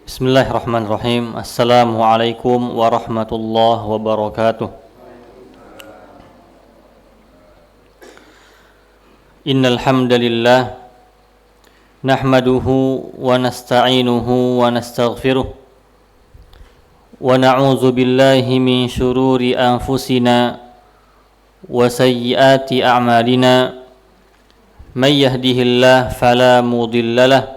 Bismillahirrahmanirrahim. Assalamualaikum warahmatullahi wabarakatuh. Innal hamdalillah nahmaduhu wa nasta'inuhu wa nastaghfiruh wa na'udzu billahi min shururi anfusina wa sayyiati a'malina. May yahdihillahu fala mudhillalah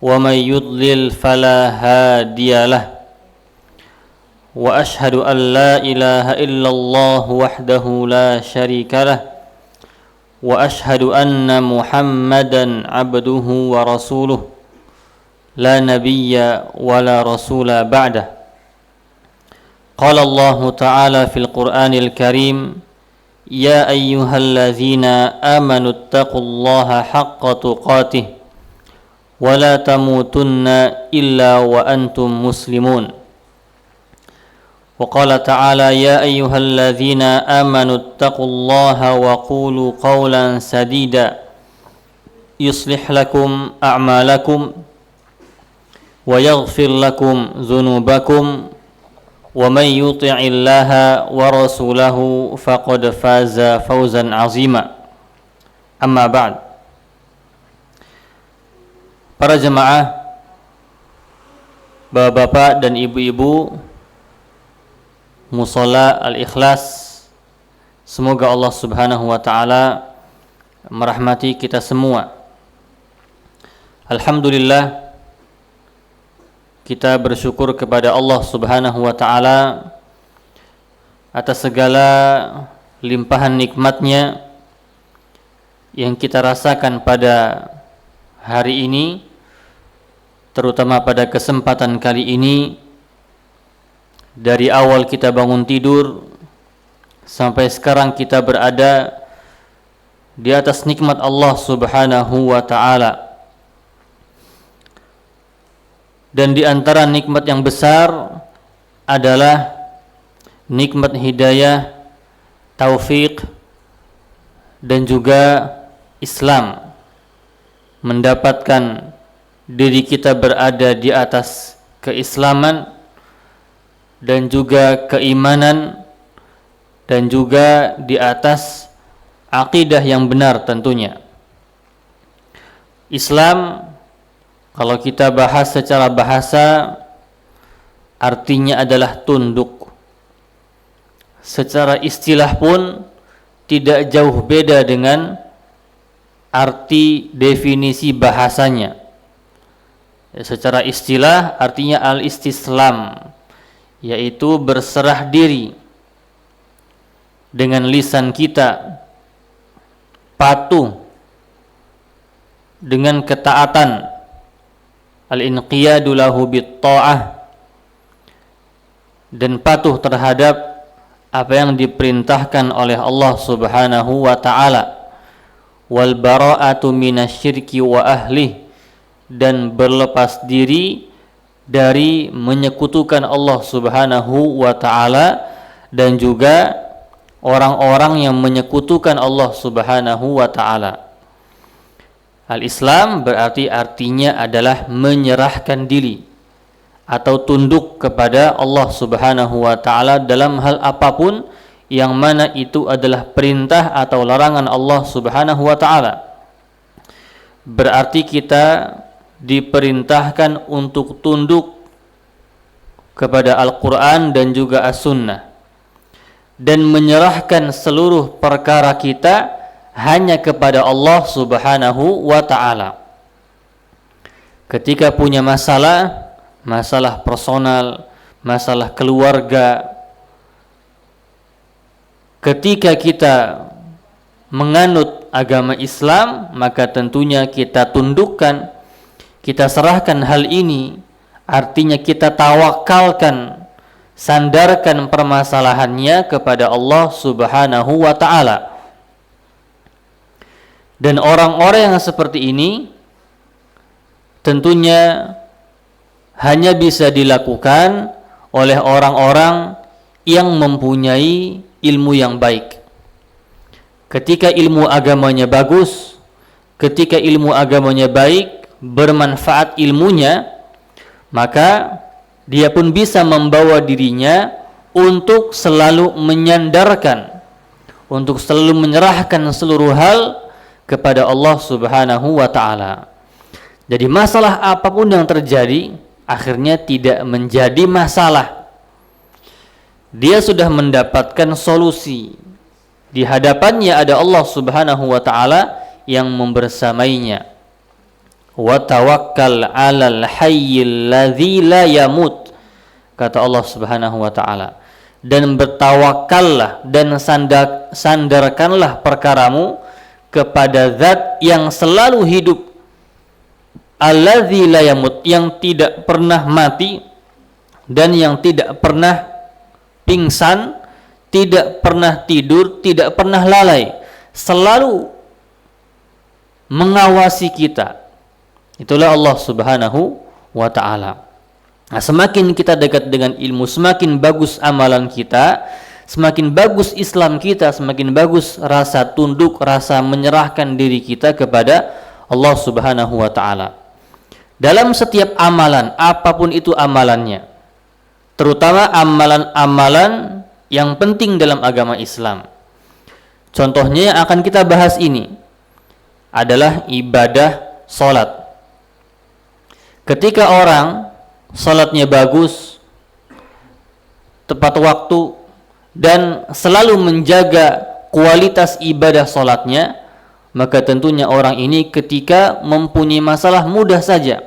wa may yudlil fala hadiyalah. Wa ashhadu an la ilaha illallah wahdahu la syarikalah wa ashhadu anna Muhammadan abduhu wa rasuluh la nabiyya wa la rasula ba'dah. Qala Allah ta'ala fil Qur'anil Karim, ya ayyuhallazina amanu taqullaha haqqa tuqatih wa la tamutunna illa wa antum muslimun. Wa qala ta'ala, ya ayyuhallazina amanu taqullaha wa qulu qawlan sadida yuslih lakum a'malakum wa yaghfir lakum dhunubakum wa man yuti'illaha wa rasulahu faqad faza fawzan 'azima. Amma ba'd. Para jemaah, bapak-bapak dan ibu-ibu Mushola Al-Ikhlas, semoga Allah Subhanahu wa taala merahmati kita semua. Alhamdulillah, kita bersyukur kepada Allah Subhanahu wa taala atas segala limpahan nikmat-Nya yang kita rasakan pada hari ini, terutama pada kesempatan kali ini. Dari awal kita bangun tidur sampai sekarang kita berada di atas nikmat Allah Subhanahu wa taala. Dan di antara nikmat yang besar adalah nikmat hidayah, taufik, dan juga Islam. Mendapatkan diri kita berada di atas keislaman dan juga keimanan dan juga di atas akidah yang benar tentunya. Islam, kalau kita bahas secara bahasa, artinya adalah tunduk. Secara istilah pun tidak jauh beda dengan arti definisi bahasanya. Secara istilah artinya al-istislam, yaitu berserah diri dengan lisan kita, patuh dengan ketaatan, al-inqiyadu lahu bit-tha'ah, dan patuh terhadap apa yang diperintahkan oleh Allah Subhanahu wa taala, wal bara'atu minasyirki wa ahlihi, dan berlepas diri dari menyekutukan Allah Subhanahu wa taala dan juga orang-orang yang menyekutukan Allah Subhanahu wa taala. Al-Islam berarti artinya adalah menyerahkan diri atau tunduk kepada Allah Subhanahu wa taala dalam hal apapun yang mana itu adalah perintah atau larangan Allah Subhanahu wa taala. Berarti kita diperintahkan untuk tunduk kepada Al-Quran dan juga As-Sunnah, dan menyerahkan seluruh perkara kita hanya kepada Allah Subhanahu wa ta'ala. Ketika punya masalah personal, masalah keluarga, ketika kita menganut agama Islam, maka tentunya kita tundukkan, kita serahkan hal ini, artinya kita tawakalkan, sandarkan permasalahannya kepada Allah Subhanahu wa ta'ala. Dan orang-orang yang seperti ini tentunya hanya bisa dilakukan oleh orang-orang yang mempunyai ilmu yang baik. Ketika ilmu agamanya bagus, ketika ilmu agamanya baik, bermanfaat ilmunya, maka dia pun bisa membawa dirinya untuk selalu menyandarkan, untuk selalu menyerahkan seluruh hal kepada Allah Subhanahu wa ta'ala. Jadi masalah apapun yang terjadi akhirnya tidak menjadi masalah. Dia sudah mendapatkan solusi. Di hadapannya ada Allah Subhanahu wa ta'ala yang membersamainya. Wa tawakkal 'alal hayyil ladzi la yamut, kata Allah Subhanahu wa ta'ala. Dan bertawakallah dan sandarkanlah perkaramu kepada zat yang selalu hidup, alladzi la yamut, yang tidak pernah mati dan yang tidak pernah pingsan, tidak pernah tidur, tidak pernah lalai, selalu mengawasi kita. Itulah Allah Subhanahu wa ta'ala. Nah, semakin kita dekat dengan ilmu, semakin bagus amalan kita, semakin bagus Islam kita, semakin bagus rasa tunduk, rasa menyerahkan diri kita kepada Allah Subhanahu wa ta'ala. Dalam setiap amalan, apapun itu amalannya, terutama amalan-amalan yang penting dalam agama Islam. Contohnya yang akan kita bahas ini adalah ibadah salat. Ketika orang salatnya bagus, tepat waktu, dan selalu menjaga kualitas ibadah salatnya, maka tentunya orang ini ketika mempunyai masalah mudah saja,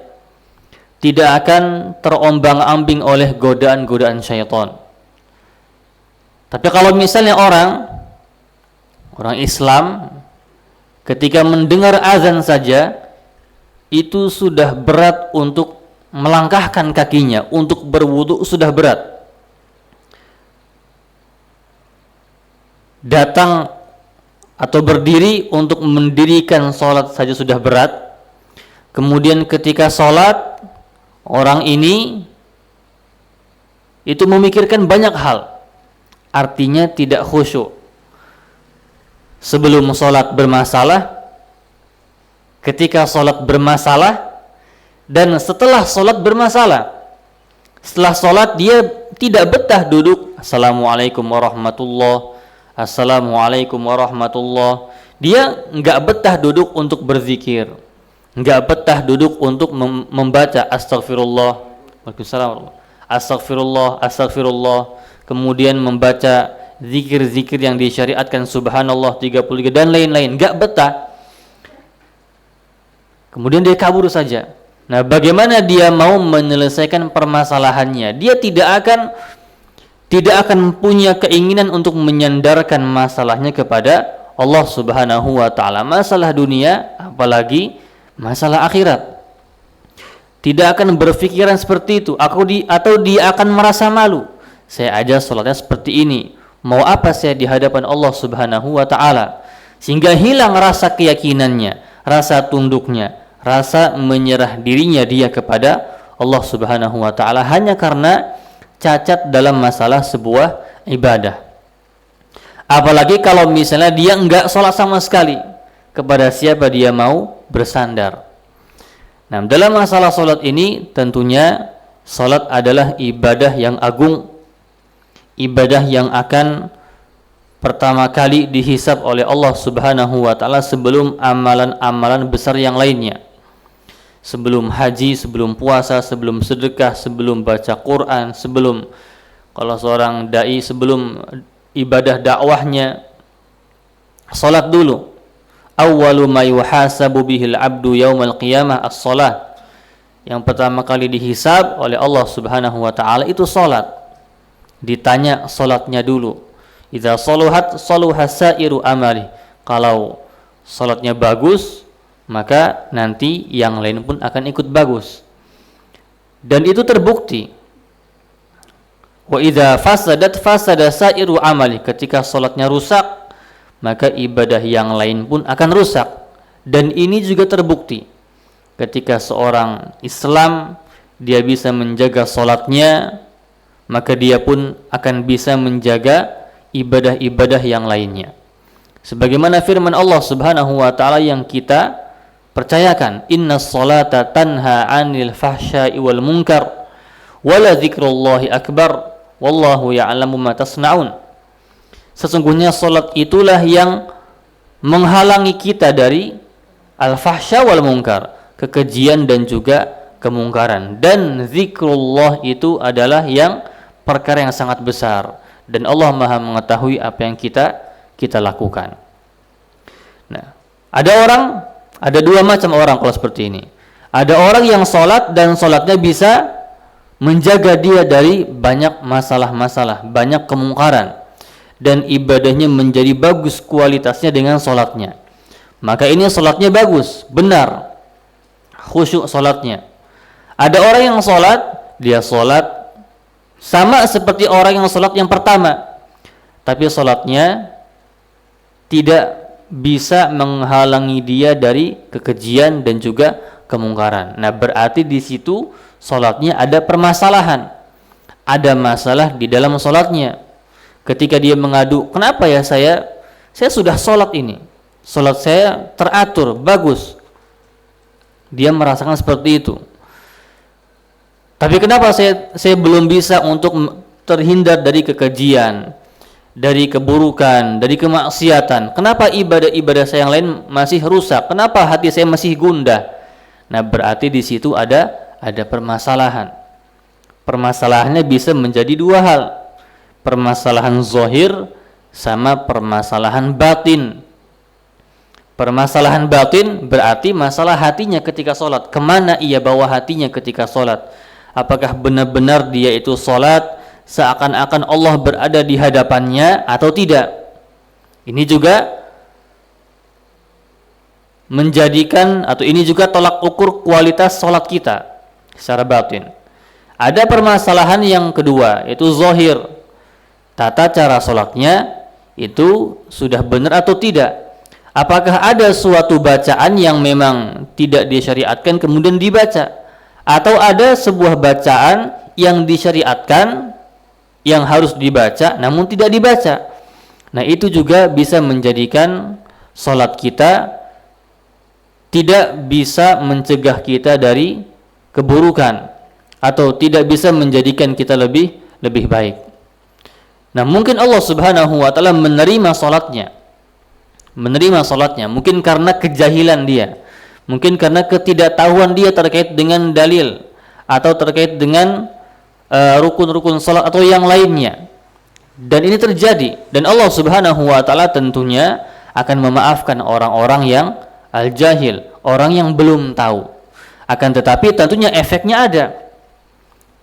tidak akan terombang-ambing oleh godaan-godaan syaitan. Tapi kalau misalnya orang Islam ketika mendengar azan saja itu sudah berat untuk melangkahkan kakinya, untuk berwudu sudah berat. Datang atau berdiri untuk mendirikan sholat saja sudah berat. Kemudian ketika sholat, orang ini itu memikirkan banyak hal, artinya tidak khusyuk. Sebelum sholat bermasalah, ketika sholat bermasalah, dan setelah sholat bermasalah. Setelah sholat dia tidak betah duduk, Assalamualaikum warahmatullahi, Assalamualaikum warahmatullahi. Dia enggak betah duduk untuk berzikir, enggak betah duduk untuk membaca Astaghfirullah, Astaghfirullah, Astaghfirullah, kemudian membaca zikir-zikir yang disyariatkan, Subhanallah 33 dan lain-lain. Enggak betah. Kemudian dia kabur saja. Nah, bagaimana dia mau menyelesaikan permasalahannya? Dia tidak akan punya keinginan untuk menyandarkan masalahnya kepada Allah Subhanahu wa ta'ala. Masalah dunia, apalagi masalah akhirat. Tidak akan berpikiran seperti itu. Atau dia akan merasa malu. Saya aja sholatnya seperti ini, mau apa saya di hadapan Allah Subhanahu wa ta'ala? Sehingga hilang rasa keyakinannya, rasa tunduknya, rasa menyerah dirinya dia kepada Allah Subhanahu wa ta'ala hanya karena cacat dalam masalah sebuah ibadah. Apalagi kalau misalnya dia enggak sholat sama sekali, kepada siapa dia mau bersandar? Nah, dalam masalah sholat ini tentunya sholat adalah ibadah yang agung, ibadah yang akan pertama kali dihisab oleh Allah Subhanahu wa ta'ala sebelum amalan-amalan besar yang lainnya. Sebelum haji, sebelum puasa, sebelum sedekah, sebelum baca Quran, sebelum kalau seorang dai, sebelum ibadah dakwahnya, salat dulu. Awwalu ma yuhasabu bihil abdu yaumal qiyamah as-salat. Yang pertama kali dihisab oleh Allah Subhanahu wa ta'ala itu salat. Ditanya salatnya dulu. Idza saluhat saluha sairu amali. Kalau salatnya bagus, maka nanti yang lain pun akan ikut bagus. Dan itu terbukti. Wa idza fasadat fasada sairu amali. Ketika salatnya rusak, maka ibadah yang lain pun akan rusak. Dan ini juga terbukti. Ketika seorang Islam dia bisa menjaga salatnya, maka dia pun akan bisa menjaga ibadah-ibadah yang lainnya. Sebagaimana firman Allah Subhanahu wa ta'ala yang kita Percayakan, innas salata tanha 'anil fahsya'i wal munkar wa la dzikrullahi akbar wallahu ya'lamu ma tasna'un. Sesungguhnya salat itulah yang menghalangi kita dari al-fahsya wal munkar, kekejian dan juga kemungkaran. Dan zikrullah itu adalah yang perkara yang sangat besar, dan Allah Maha mengetahui apa yang kita lakukan. Nah, ada dua macam orang kalau seperti ini. Ada orang yang sholat dan sholatnya bisa menjaga dia dari banyak masalah-masalah, banyak kemungkaran, dan ibadahnya menjadi bagus kualitasnya dengan sholatnya. Maka ini sholatnya bagus, benar, khusyuk sholatnya. Ada orang yang sholat, dia sholat sama seperti orang yang sholat yang pertama, tapi sholatnya tidak bisa menghalangi dia dari kekejian dan juga kemungkaran. Nah, berarti di situ sholatnya ada permasalahan, ada masalah di dalam sholatnya. Ketika dia mengadu, kenapa ya saya sudah sholat ini, sholat saya teratur, bagus, dia merasakan seperti itu. Tapi kenapa saya belum bisa untuk terhindar dari kekejian, dari keburukan, dari kemaksiatan? Kenapa ibadah-ibadah saya yang lain masih rusak? Kenapa hati saya masih gundah? Nah, berarti di situ ada permasalahan. Permasalahannya bisa menjadi dua hal. Permasalahan zahir sama permasalahan batin. Permasalahan batin berarti masalah hatinya ketika sholat. Kemana ia bawa hatinya ketika sholat? Apakah benar-benar dia itu sholat seakan-akan Allah berada di hadapannya atau tidak? Ini juga menjadikan, atau ini juga tolak ukur kualitas sholat kita secara batin. Ada permasalahan yang kedua, yaitu zahir. Tata cara sholatnya itu sudah benar atau tidak? Apakah ada suatu bacaan yang memang tidak disyariatkan kemudian dibaca, atau ada sebuah bacaan yang disyariatkan yang harus dibaca namun tidak dibaca? Nah, itu juga bisa menjadikan sholat kita tidak bisa mencegah kita dari keburukan, atau tidak bisa menjadikan kita lebih baik. Nah, mungkin Allah Subhanahu wa taala menerima sholatnya, mungkin karena kejahilan dia, mungkin karena ketidaktahuan dia terkait dengan dalil atau terkait dengan rukun-rukun salat atau yang lainnya. Dan ini terjadi, dan Allah Subhanahu wa taala tentunya akan memaafkan orang-orang yang al-jahil, orang yang belum tahu. Akan tetapi tentunya efeknya ada.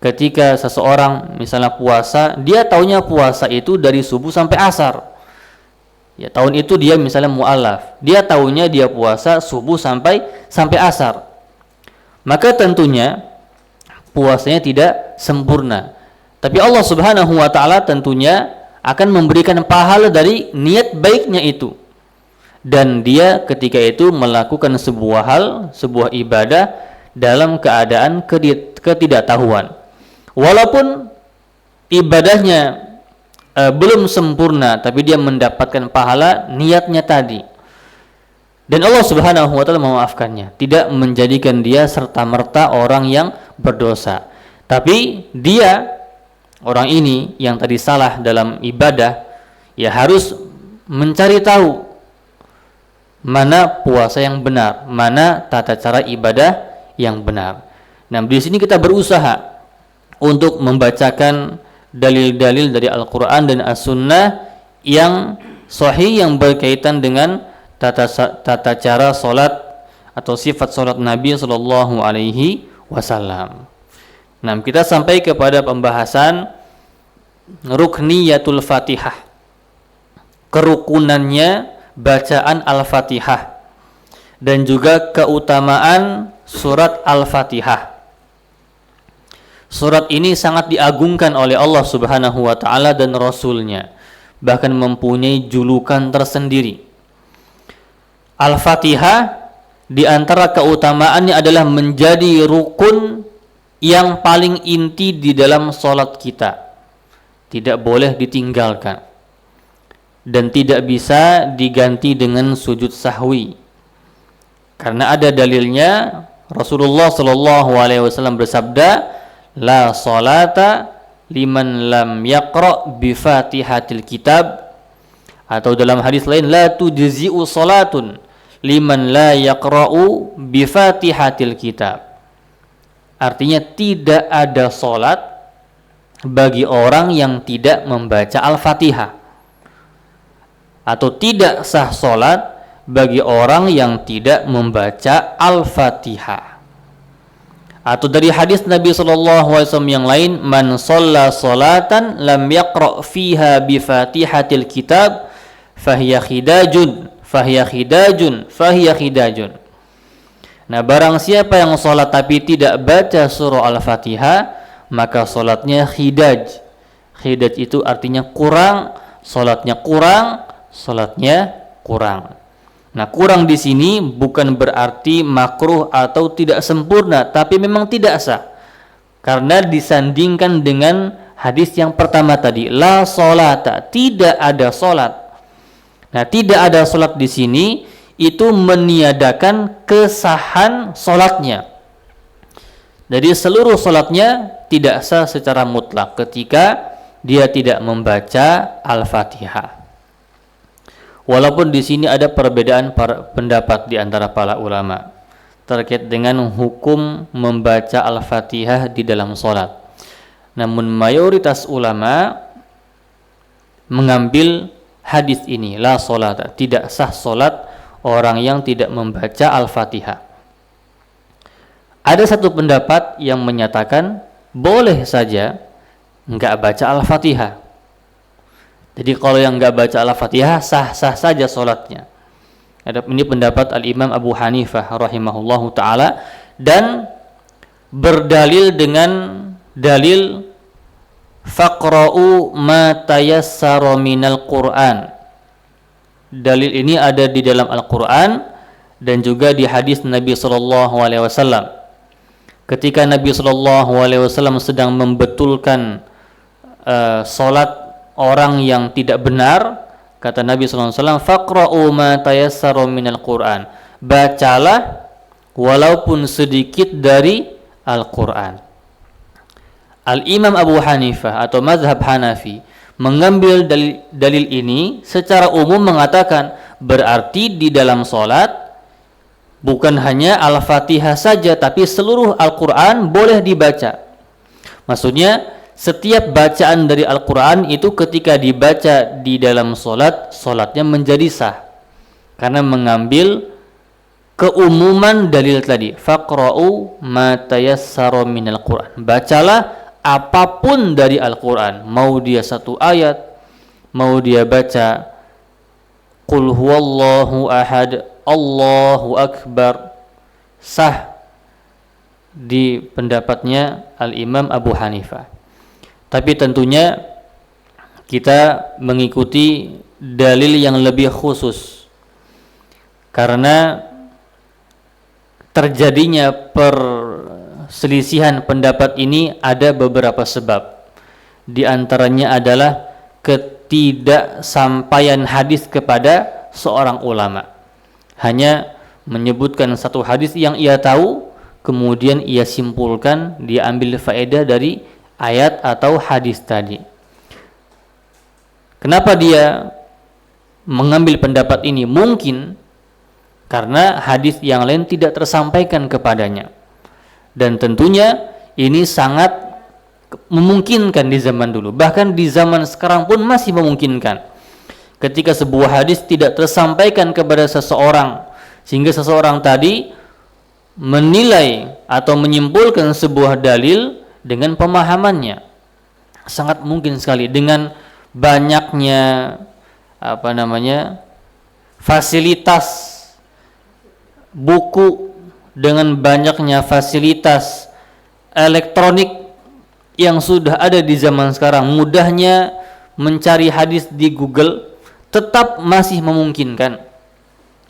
Ketika seseorang misalnya puasa, dia taunya puasa itu dari subuh sampai asar. Ya, tahun itu dia misalnya mu'alaf, dia taunya dia puasa subuh sampai asar. Maka tentunya puasanya tidak sempurna. Tapi Allah Subhanahu wa taala tentunya akan memberikan pahala dari niat baiknya itu. Dan dia ketika itu melakukan sebuah ibadah dalam keadaan ketidaktahuan. Walaupun ibadahnya belum sempurna, tapi dia mendapatkan pahala niatnya tadi. Dan Allah Subhanahu wa taala memaafkannya, tidak menjadikan dia serta-merta orang yang berdosa. Tapi dia, orang ini yang tadi salah dalam ibadah, ya harus mencari tahu mana puasa yang benar, mana tata cara ibadah yang benar. Nah, di sini kita berusaha untuk membacakan dalil-dalil dari Al-Quran dan As-Sunnah yang sahih, yang berkaitan dengan tata cara solat atau sifat solat Nabi Sallallahu Alaihi Wasallam. Nah, kita sampai kepada pembahasan rukniyatul Fatihah, kerukunannya bacaan Al-Fatihah, dan juga keutamaan surat Al-Fatihah. Surat ini sangat diagungkan oleh Allah Subhanahu wa taala dan Rasulnya, bahkan mempunyai julukan tersendiri. Al-Fatihah di antara keutamaannya adalah menjadi rukun yang paling inti di dalam salat kita. Tidak boleh ditinggalkan dan tidak bisa diganti dengan sujud sahwi. Karena ada dalilnya, Rasulullah Shallallahu Alaihi Wasallam bersabda, la salata liman lam yaqra bi fatihatil kitab, atau dalam hadis lain, la tujzi'u salatun liman la yaqra'u bi fatihatil kitab. Artinya tidak ada salat bagi orang yang tidak membaca Al-Fatihah, atau tidak sah salat bagi orang yang tidak membaca Al-Fatihah. Atau dari hadis Nabi SAW yang lain, man shalla salatan lam yaqra' fiha bi fatihatil kitab fahiya khidajun fahiya khidajun fahiya khidajun. Nah, barang siapa yang sholat tapi tidak baca surah Al-Fatihah, maka sholatnya khidaj. Khidaj itu artinya kurang, sholatnya kurang, sholatnya kurang. Nah, kurang di sini bukan berarti makruh atau tidak sempurna, tapi memang tidak sah. Karena disandingkan dengan hadis yang pertama tadi, la sholata, tidak ada sholat. Nah, tidak ada sholat di sini itu meniadakan kesahan sholatnya. Jadi seluruh sholatnya tidak sah secara mutlak ketika dia tidak membaca Al-Fatihah. Walaupun di sini ada perbedaan pendapat di antara para ulama terkait dengan hukum membaca Al-Fatihah di dalam sholat. Namun mayoritas ulama mengambil hadis ini, la sholat, tidak sah sholat orang yang tidak membaca Al-Fatihah. Ada satu pendapat yang menyatakan boleh saja nggak baca Al-Fatihah. Jadi kalau yang nggak baca Al-Fatihah sah-sah saja sholatnya. Ini pendapat Al-Imam Abu Hanifah rahimahullahu ta'ala, dan berdalil dengan dalil faqra'u ma tayassara minal Qur'an. Dalil ini ada di dalam Al-Quran dan juga di hadis Nabi SAW. Ketika Nabi SAW sedang membetulkan solat orang yang tidak benar, kata Nabi SAW, faqra'u ma tayassara minal Quran, bacalah walaupun sedikit dari Al-Quran. Al-Imam Abu Hanifah atau mazhab Hanafi mengambil dalil ini secara umum mengatakan berarti di dalam sholat bukan hanya Al-Fatihah saja, tapi seluruh Al-Quran boleh dibaca. Maksudnya setiap bacaan dari Al-Quran itu ketika dibaca di dalam sholat, sholatnya menjadi sah, karena mengambil keumuman dalil tadi, faqra'u ma tayassara minal Quran, bacalah apapun dari Al-Quran, mau dia satu ayat, mau dia baca Qul huwallahu ahad, Allahu akbar, sah di pendapatnya Al-Imam Abu Hanifah. Tapi tentunya kita mengikuti dalil yang lebih khusus, karena terjadinya perselisihan pendapat ini ada beberapa sebab. Di antaranya adalah ketidaksampaian hadis kepada seorang ulama. Hanya menyebutkan satu hadis yang ia tahu, kemudian ia simpulkan, dia ambil faedah dari ayat atau hadis tadi. Kenapa dia mengambil pendapat ini? Mungkin karena hadis yang lain tidak tersampaikan kepadanya. Dan tentunya ini sangat memungkinkan di zaman dulu, bahkan di zaman sekarang pun masih memungkinkan. Ketika sebuah hadis tidak tersampaikan kepada seseorang, sehingga seseorang tadi menilai atau menyimpulkan sebuah dalil dengan pemahamannya, sangat mungkin sekali. Dengan banyaknya fasilitas buku, dengan banyaknya fasilitas elektronik yang sudah ada di zaman sekarang, mudahnya mencari hadis di Google, tetap masih memungkinkan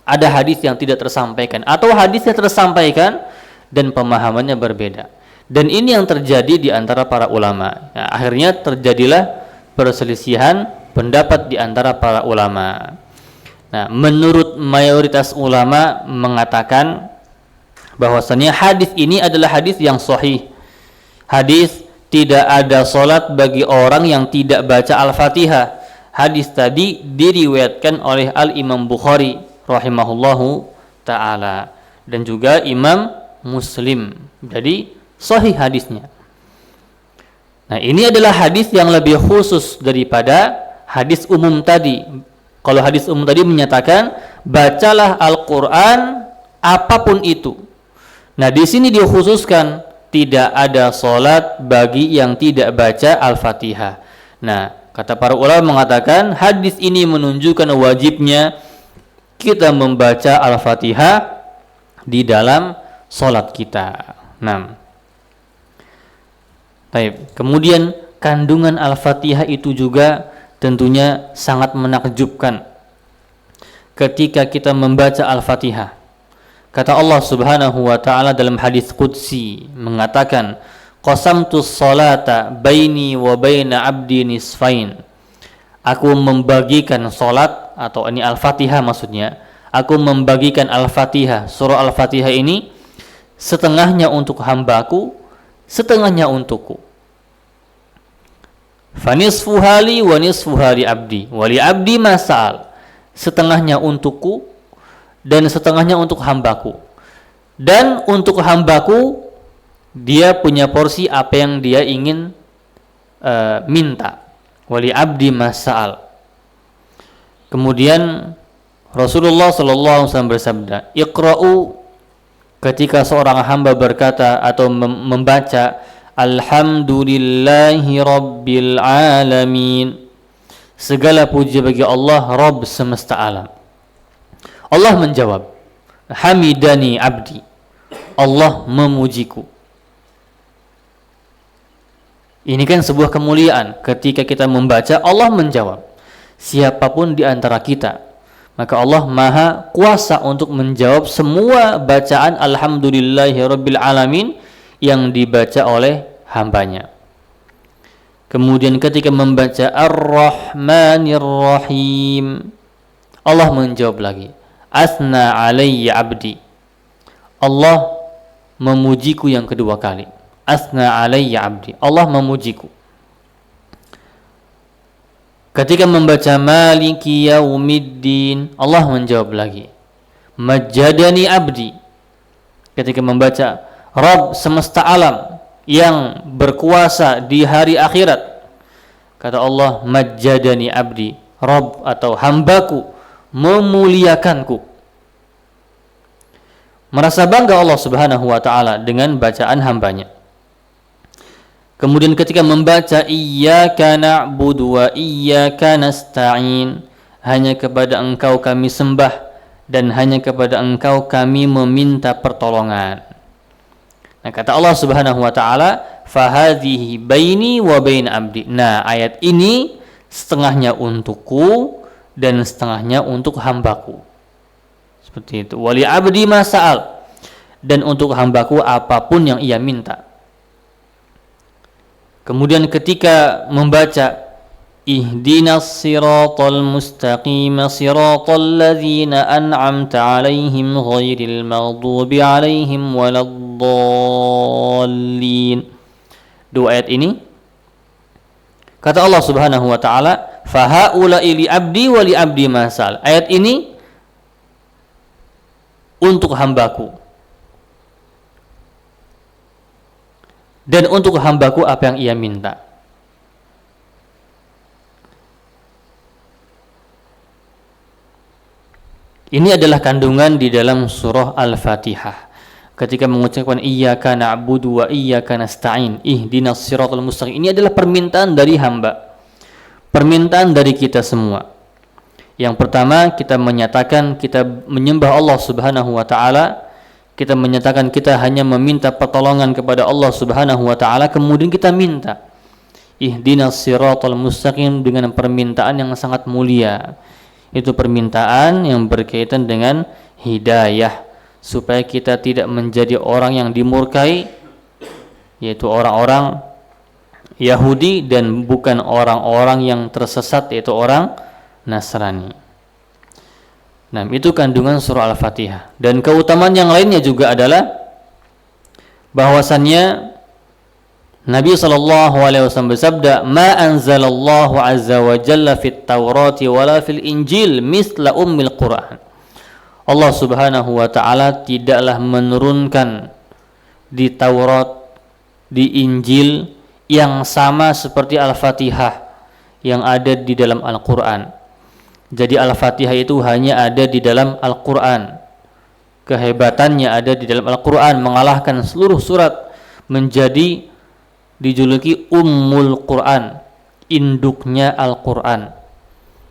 ada hadis yang tidak tersampaikan atau hadis yang tersampaikan dan pemahamannya berbeda. Dan ini yang terjadi di antara para ulama. Nah, akhirnya terjadilah perselisihan pendapat di antara para ulama. Nah, menurut mayoritas ulama mengatakan bahwasanya hadis ini adalah hadis yang sahih. Hadis tidak ada salat bagi orang yang tidak baca Al-Fatihah. Hadis tadi diriwayatkan oleh Al-Imam Bukhari rahimahullahu taala dan juga Imam Muslim. Jadi sahih hadisnya. Nah, ini adalah hadis yang lebih khusus daripada hadis umum tadi. Kalau hadis umum tadi menyatakan bacalah Al-Qur'an apapun itu. Nah, di sini dikhususkan tidak ada salat bagi yang tidak baca Al-Fatihah. Nah, kata para ulama mengatakan hadis ini menunjukkan wajibnya kita membaca Al-Fatihah di dalam salat kita. Nah, baik. Kemudian kandungan Al-Fatihah itu juga tentunya sangat menakjubkan ketika kita membaca Al-Fatihah. Kata Allah Subhanahu wa taala dalam hadis qudsi mengatakan, qasamtus salata baini wa baina abdi nisfain. Aku membagikan salat, atau ini Al-Fatihah maksudnya. Aku membagikan Al-Fatihah, surah Al-Fatihah ini setengahnya untuk hambaku, setengahnya untukku. Fanisfu hali wa nisfu hali abdi wali abdi masal. Setengahnya untukku dan setengahnya untuk hambaku. Dan untuk hambaku dia punya porsi apa yang dia ingin minta. Wali abdi masal. Kemudian Rasulullah SAW bersabda, Iqra'u, ketika seorang hamba berkata atau membaca Alhamdulillahi Rabbil Alamin, segala puji bagi Allah Rabb semesta alam. Allah menjawab, Hamidani abdi, Allah memujiku. Ini kan sebuah kemuliaan. Ketika kita membaca, Allah menjawab. Siapapun di antara kita, maka Allah maha kuasa untuk menjawab semua bacaan Alhamdulillahi Rabbil Alamin yang dibaca oleh hambanya. Kemudian ketika membaca Ar-Rahmanir Rahim, Allah menjawab lagi, Asna alayya abdi, Allah memujiku yang kedua kali. Asna alayya abdi, Allah memujiku. Ketika membaca Maliki Yaumiddin, Allah menjawab lagi, Majjadani abdi. Ketika membaca Rabb semesta alam yang berkuasa di hari akhirat, kata Allah, Majjadani abdi, Rabb atau hambaku memuliakanku. Merasa bangga Allah Subhanahu wa taala dengan bacaan hambanya. Kemudian ketika membaca Iyyaka na'budu wa iyyaka nasta'in, hanya kepada Engkau kami sembah dan hanya kepada Engkau kami meminta pertolongan. Nah, kata Allah Subhanahu wa taala, fahadhihi baini wa bain abdi. Nah, ayat ini setengahnya untukku dan setengahnya untuk hambaku. Seperti itu. Wali abdi masal, dan untuk hambaku apapun yang ia minta. Kemudian ketika membaca Ihdinas siratal mustaqim siratal ladzina an'amta 'alaihim ghairil maghdubi 'alaihim waladdallin. Dua ayat ini kata Allah Subhanahu wa taala, fahaula'i li abdi wa li abdi masal. Ayat ini untuk hambaku dan untuk hambaku apa yang ia minta. Ini adalah kandungan di dalam surah Al-Fatihah. Ketika mengucapkan Iyyaka na'budu wa iyyaka nasta'in, ihdinas siratal mustaqim, ini adalah permintaan dari hamba. Permintaan dari kita semua. Yang pertama, kita menyatakan kita menyembah Allah Subhanahu wa taala. Kita menyatakan kita hanya meminta pertolongan kepada Allah Subhanahu wa taala, kemudian kita minta Ihdinas siratal mustaqim dengan permintaan yang sangat mulia. Itu permintaan yang berkaitan dengan hidayah, supaya kita tidak menjadi orang yang dimurkai, yaitu orang-orang Yahudi, dan bukan orang-orang yang tersesat, yaitu orang Nasrani. Nah, itu kandungan surah Al-Fatihah. Dan keutamaan yang lainnya juga adalah bahwasannya Nabi SAW bersabda, "Ma anzalallahu azza wa jalla fit Taurati wala fil Injil misla ummil Qur'an." Allah Subhanahu wa taala tidaklah menurunkan di Taurat, di Injil yang sama seperti Al-Fatihah yang ada di dalam Al-Qur'an. Jadi Al-Fatihah itu hanya ada di dalam Al-Qur'an. Kehebatannya ada di dalam Al-Qur'an, mengalahkan seluruh surat, menjadi dijuluki Ummul Qur'an, induknya Al-Qur'an.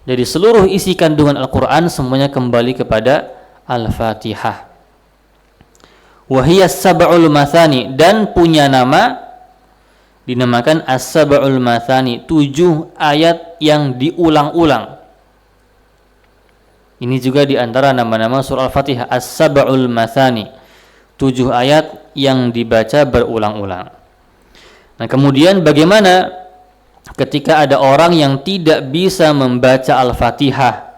Jadi seluruh isi kandungan Al-Qur'an semuanya kembali kepada Al-Fatihah. Wahiyya sab'ul mathani, dan punya nama dinamakan as-sab'ul mathani, 7 ayat yang diulang-ulang. Ini juga diantara nama-nama surah Al-Fatihah, as-sab'ul mathani, 7 ayat yang dibaca berulang-ulang. Nah, kemudian bagaimana ketika ada orang yang tidak bisa membaca Al-Fatihah?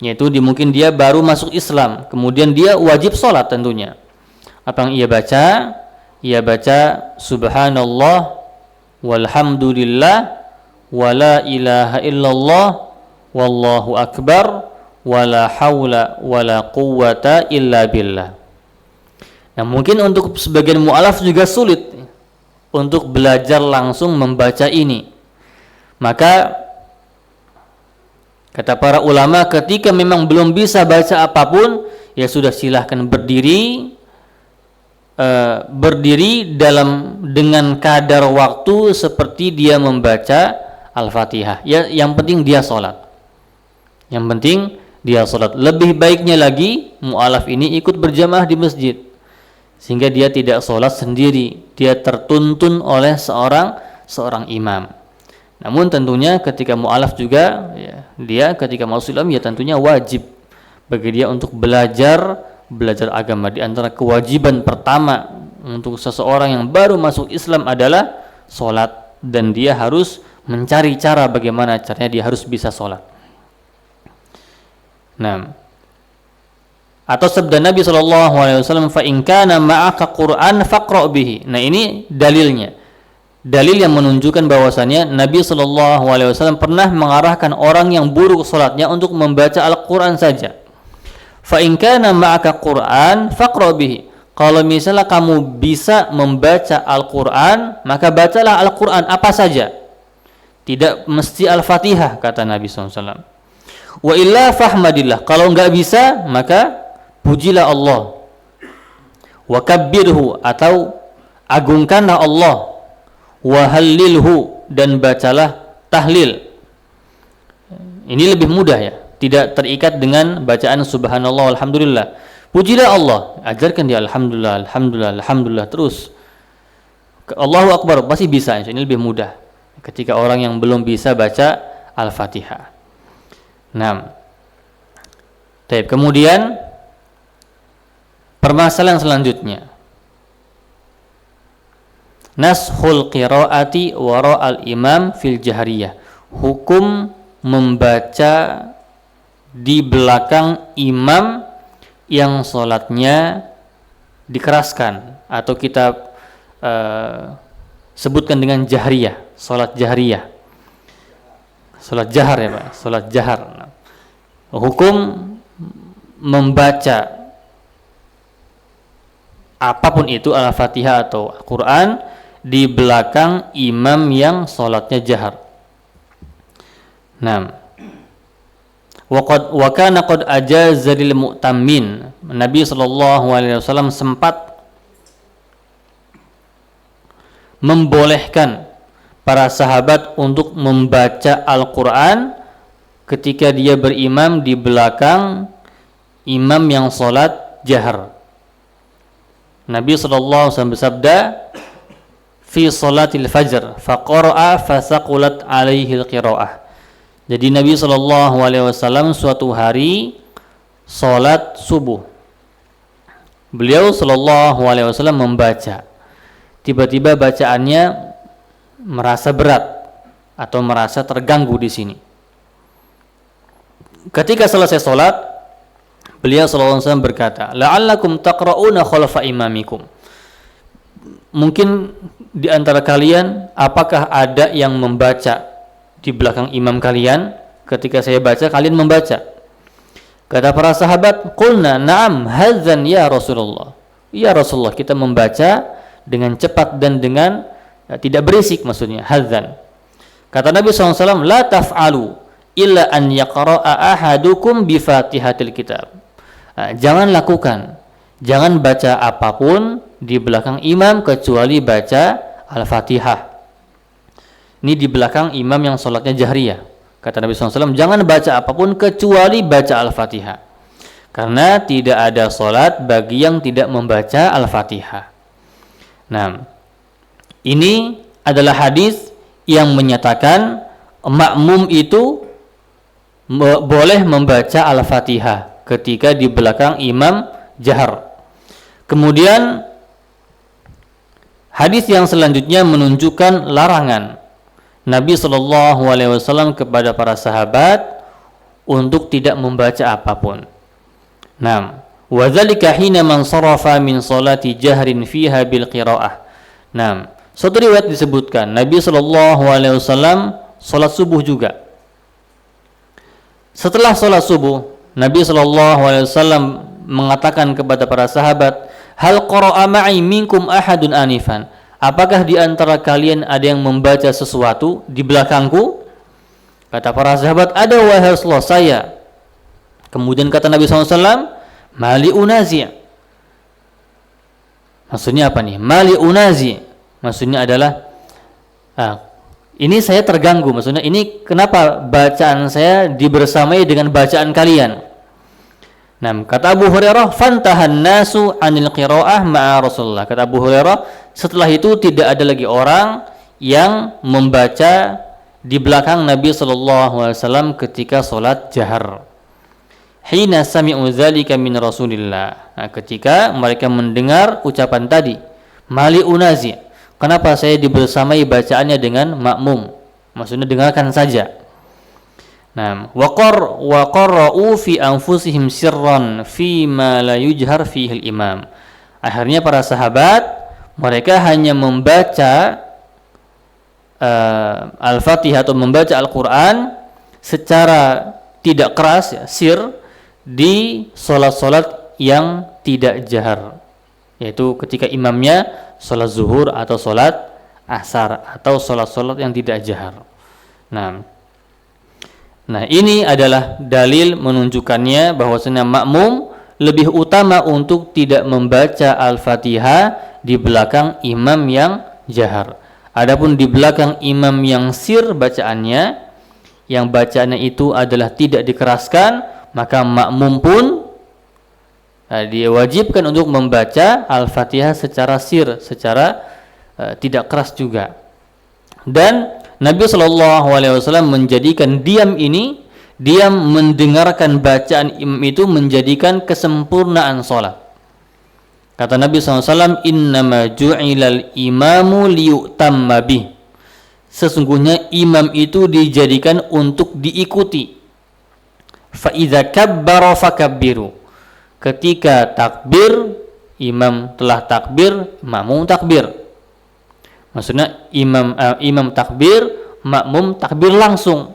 Yaitu mungkin dia baru masuk Islam, kemudian dia wajib sholat tentunya. Apa yang ia baca? Ia baca subhanallah walhamdulillah wala ilaha illallah wallahu akbar wala haula wala quwwata illa billah. Nah, mungkin untuk sebagian mu'alaf juga sulit untuk belajar langsung membaca ini. Maka kata para ulama, ketika memang belum bisa baca apapun, ya sudah, silahkan berdiri dengan kadar waktu seperti dia membaca Al-Fatihah. Ya, yang penting dia sholat. Yang penting dia sholat. Lebih baiknya lagi mu'alaf ini ikut berjamaah di masjid, sehingga dia tidak sholat sendiri, dia tertuntun oleh seorang imam. Namun tentunya ketika mu'alaf juga, ya, dia ketika masuk Islam, ya tentunya wajib bagi dia untuk belajar agama. Di antara kewajiban pertama untuk seseorang yang baru masuk Islam adalah sholat, dan dia harus mencari cara bagaimana caranya dia harus bisa sholat. Nah, atau sabda Nabi SAW, fa in kana ma'aka Qur'an faqra' bihi. Nah, ini dalilnya. Dalil yang menunjukkan bahwasannya Nabi SAW pernah mengarahkan orang yang buruk salatnya untuk membaca Al-Qur'an saja. Fa in kana ma'aka Qur'an faqra' bihi. Kalau misalnya kamu bisa membaca Al-Qur'an, maka bacalah Al-Qur'an apa saja. Tidak mesti Al-Fatihah, kata Nabi SAW. Wa illa fahmadillah. Kalau enggak bisa, maka pujilah Allah. Wa kabbirhu, atau agungkanlah Allah. Wa hallilhu, dan bacalah tahlil. Ini lebih mudah, ya, tidak terikat dengan bacaan subhanallah alhamdulillah. Pujilah Allah, ajarkan dia alhamdulillah, alhamdulillah, alhamdulillah terus. Allahu akbar, pasti bisa. Ini lebih mudah ketika orang yang belum bisa baca Al-Fatihah. Nah, kemudian permasalahan selanjutnya, nashul qiraati wara al-imam fil jahriyah. Hukum membaca di belakang imam yang sholatnya dikeraskan, atau kita sebutkan dengan jahriyah, sholat jahriyah, sholat jahar, ya Pak, sholat jahar. Hukum membaca apapun itu, Al-Fatihah atau Al-Quran, di belakang imam yang sholatnya jahar. Nah, wa kana qad ajaza lil mu'tammin. Nabi SAW sempat membolehkan para sahabat untuk membaca Al-Quran ketika dia berimam di belakang imam yang sholat jahar. Nabi SAW bersabda, fi sholatil fajr faqara'a fasaqulat alaihi al-qira'ah. Jadi Nabi SAW suatu hari sholat subuh, beliau SAW membaca, tiba-tiba bacaannya merasa berat atau merasa terganggu di sini. ketika selesai salat, beliau sallallahu alaihi wasallam berkata, "La'allakum taqra'una khalfa imamikum." Mungkin di antara kalian apakah ada yang membaca di belakang imam kalian? Ketika saya baca kalian membaca. Kata para sahabat, "Qulna na'am hadzan ya Rasulullah." Ya Rasulullah, kita membaca dengan cepat dan dengan tidak berisik, maksudnya hadzan. Kata Nabi SAW, "La taf'alu illa an yaqra'a ahadukum bi Fatihatil Kitab." Jangan lakukan, jangan baca apapun di belakang imam kecuali baca Al-Fatihah. Ini di belakang imam yang sholatnya jahriyah. Kata Nabi SAW, jangan baca apapun kecuali baca Al-Fatihah. Karena tidak ada sholat bagi yang tidak membaca Al-Fatihah. Nah, ini adalah hadis yang menyatakan makmum itu boleh membaca Al-Fatihah ketika di belakang imam jahar. Kemudian hadis yang selanjutnya menunjukkan larangan Nabi SAW kepada para sahabat untuk tidak membaca apapun. Nah, wa dzalika hina man sarafa min salati jahrin fiha bil qiraah. Nah, suatu riwayat disebutkan Nabi SAW salat subuh juga. Setelah salat subuh, Nabi SAW mengatakan kepada para sahabat, "Hal qara'a ma'i minkum ahadun anifan?" Apakah di antara kalian ada yang membaca sesuatu di belakangku? Kata para sahabat, "Ada wahai Rasulullah, saya." Kemudian kata Nabi SAW, "Mali unazi'." Maksudnya apa nih? Mali unazi'. Maksudnya adalah ini saya terganggu. Maksudnya ini kenapa bacaan saya dibersamai dengan bacaan kalian? Nah, kata Abu Hurairah, "Fantahan nasu 'anil qiraah ma'a Rasulullah." Kata Abu Hurairah, setelah itu tidak ada lagi orang yang membaca di belakang Nabi SAW ketika salat jahar. Hina sami'u dzalika min Rasulillah. Nah, ketika mereka mendengar ucapan tadi, "Mali unazi." Kenapa saya dibersamai bacaannya dengan makmum? Maksudnya dengarkan saja. Nah, wa qara'u fi anfusihim sirran fi ma la yujhar fihi al-imam. Akhirnya para sahabat mereka hanya membaca Al-Fatihah atau membaca Al-Qur'an secara tidak keras, ya, sir, di salat-salat yang tidak jahar, yaitu ketika imamnya salat zuhur atau salat asar atau salat-salat yang tidak jahar. Nah, ini adalah dalil menunjukkannya bahwasanya makmum lebih utama untuk tidak membaca Al-Fatihah di belakang imam yang jahar. Adapun di belakang imam yang sir bacaannya, yang bacaannya itu adalah tidak dikeraskan, maka makmum pun dia wajibkan untuk membaca Al-Fatihah secara sir, secara tidak keras juga. Dan Nabi SAW menjadikan diam mendengarkan bacaan imam itu menjadikan kesempurnaan sholat. Kata Nabi SAW, "Innama ju'ilal imamu liyu'tamma bih." Sesungguhnya imam itu dijadikan untuk diikuti. Fa idza kabbara fakabbiru. Ketika takbir, imam telah takbir, makmum takbir. Maksudnya imam takbir, makmum takbir langsung,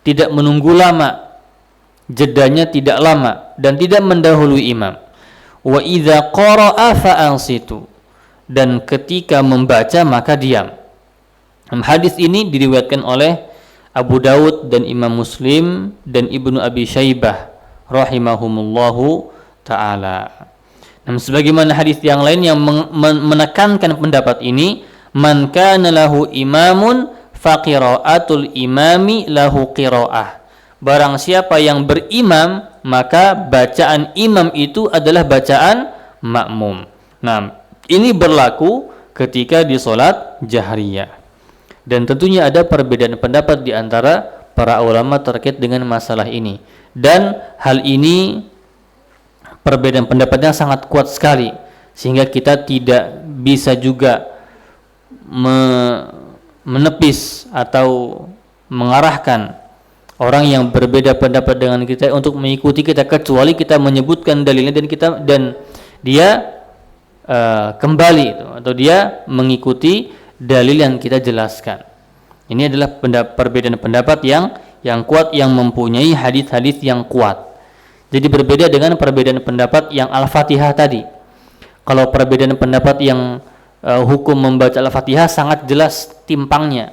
tidak menunggu lama, jedanya tidak lama dan tidak mendahului imam. Wa idza qara'a fa'ansitu. Dan ketika membaca maka diam. Hadis ini diriwayatkan oleh Abu Daud dan Imam Muslim dan Ibnu Abi Syaibah rahimahumullahu ta'ala. Nah, sebagaimana hadis yang lain yang menekankan pendapat ini, "Man kana lahu imamun faqira'atul imami lahu qira'ah." Barang siapa yang berimam, maka bacaan imam itu adalah bacaan makmum. Nah, ini berlaku ketika di salat jahriyah. Dan tentunya ada perbedaan pendapat di antara para ulama terkait dengan masalah ini. Dan hal ini perbedaan pendapatnya sangat kuat sekali, sehingga kita tidak bisa juga menepis atau mengarahkan orang yang berbeda pendapat dengan kita untuk mengikuti kita, kecuali kita menyebutkan dalilnya dan dia kembali itu, atau dia mengikuti dalil yang kita jelaskan. Ini adalah perbedaan pendapat yang kuat, yang mempunyai hadis-hadis yang kuat. Jadi berbeda dengan perbedaan pendapat yang Al-Fatihah tadi. Kalau perbedaan pendapat yang hukum membaca Al-Fatihah sangat jelas timpangnya.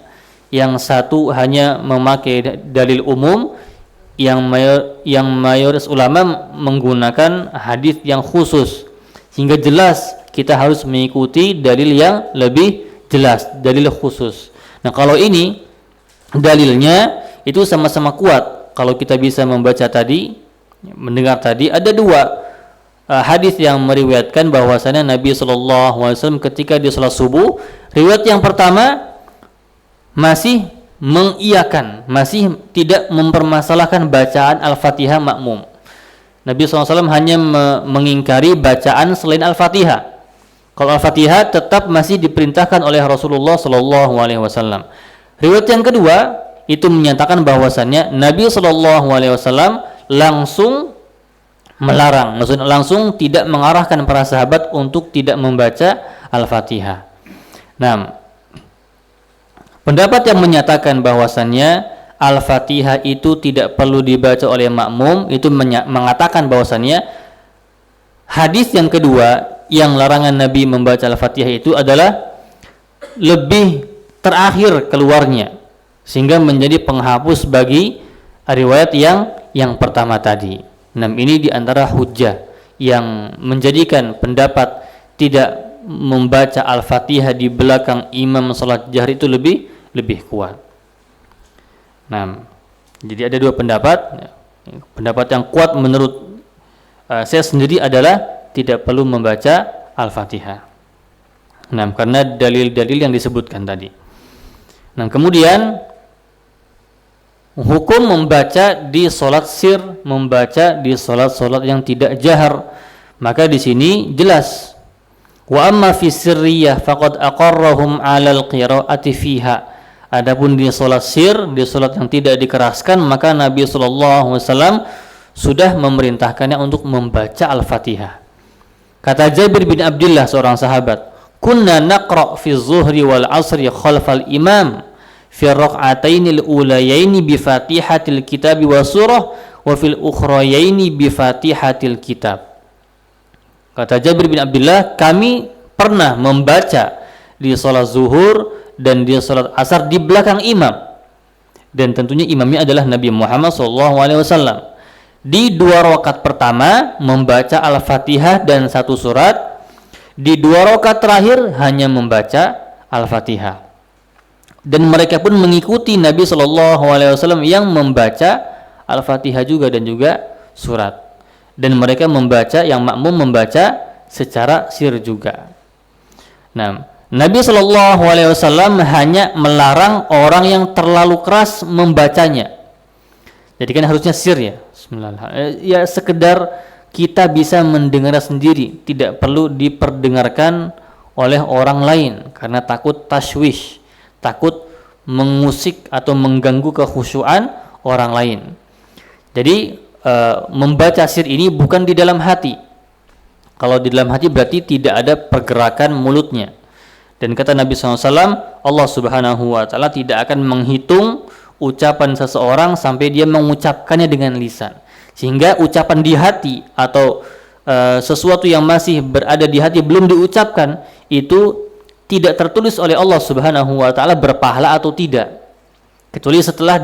Yang satu hanya memakai dalil umum, yang mayoritas ulama menggunakan hadis yang khusus, sehingga jelas kita harus mengikuti dalil yang lebih jelas, dalil khusus. Nah, kalau ini dalilnya itu sama-sama kuat. Kalau kita bisa membaca tadi, mendengar tadi, ada dua hadis yang meriwayatkan bahwasanya Nabi SAW ketika di salat subuh, riwayat yang pertama masih mengiyakan, masih tidak mempermasalahkan bacaan Al-Fatihah makmum. Nabi SAW hanya mengingkari bacaan selain Al-Fatihah. Kalau Al-Fatihah tetap masih diperintahkan oleh Rasulullah SAW. Riwayat yang kedua itu menyatakan bahwasannya Nabi SAW langsung melarang, maksudnya langsung tidak mengarahkan para sahabat untuk tidak membaca Al-Fatihah. Nah, pendapat yang menyatakan bahwasannya Al-Fatihah itu tidak perlu dibaca oleh makmum itu mengatakan bahwasannya hadis yang kedua yang larangan Nabi membaca Al-Fatihah itu adalah lebih terakhir keluarnya, sehingga menjadi penghapus bagi riwayat yang pertama tadi. Nah, ini diantara hujjah yang menjadikan pendapat tidak membaca Al-Fatihah di belakang imam salat jahar itu lebih kuat. Nah, jadi ada dua pendapat. Pendapat yang kuat menurut saya sendiri adalah tidak perlu membaca Al-Fatihah. Nah, karena dalil-dalil yang disebutkan tadi. Nah, kemudian hukum membaca di salat sir, membaca di salat-salat yang tidak jahar. Maka di sini jelas, wa amma fi sirriyah faqad aqarrahum 'alal qira'ati fiha. Adapun di salat sir, di salat yang tidak dikeraskan, maka Nabi sallallahu alaihi wasallam sudah memerintahkannya untuk membaca Al-Fatihah. Kata Jabir bin Abdullah, seorang sahabat, kunna naqra fi zuhri wal asri khalfal imam fi rak'atainil ulayaini bi fatihatil kitab wa surah wa fil ukhrayaini bi fatihatil kitab. Kata Jabir bin Abdullah, kami pernah membaca di salat zuhur dan di salat asar di belakang imam, dan tentunya imamnya adalah Nabi Muhammad SAW. Di 2 rakaat pertama membaca Al-Fatihah dan 1 surat, di 2 rakaat terakhir hanya membaca Al-Fatihah. Dan mereka pun mengikuti Nabi SAW yang membaca Al-Fatihah juga dan juga surat. Dan mereka membaca, yang makmum membaca secara sir juga. Nah, Nabi SAW hanya melarang orang yang terlalu keras membacanya. Jadi kan harusnya sir ya. Ya sekedar kita bisa mendengar sendiri, tidak perlu diperdengarkan oleh orang lain karena takut tashwish, takut mengusik atau mengganggu kekhusyuan orang lain. Jadi membaca sir ini bukan di dalam hati. Kalau di dalam hati berarti tidak ada pergerakan mulutnya. Dan kata Nabi SAW, Allah Subhanahu wa Ta'ala tidak akan menghitung ucapan seseorang sampai dia mengucapkannya dengan lisan. Sehingga ucapan di hati atau sesuatu yang masih berada di hati belum diucapkan itu tidak tertulis oleh Allah Subhanahu wa Ta'ala berpahala atau tidak, kecuali setelah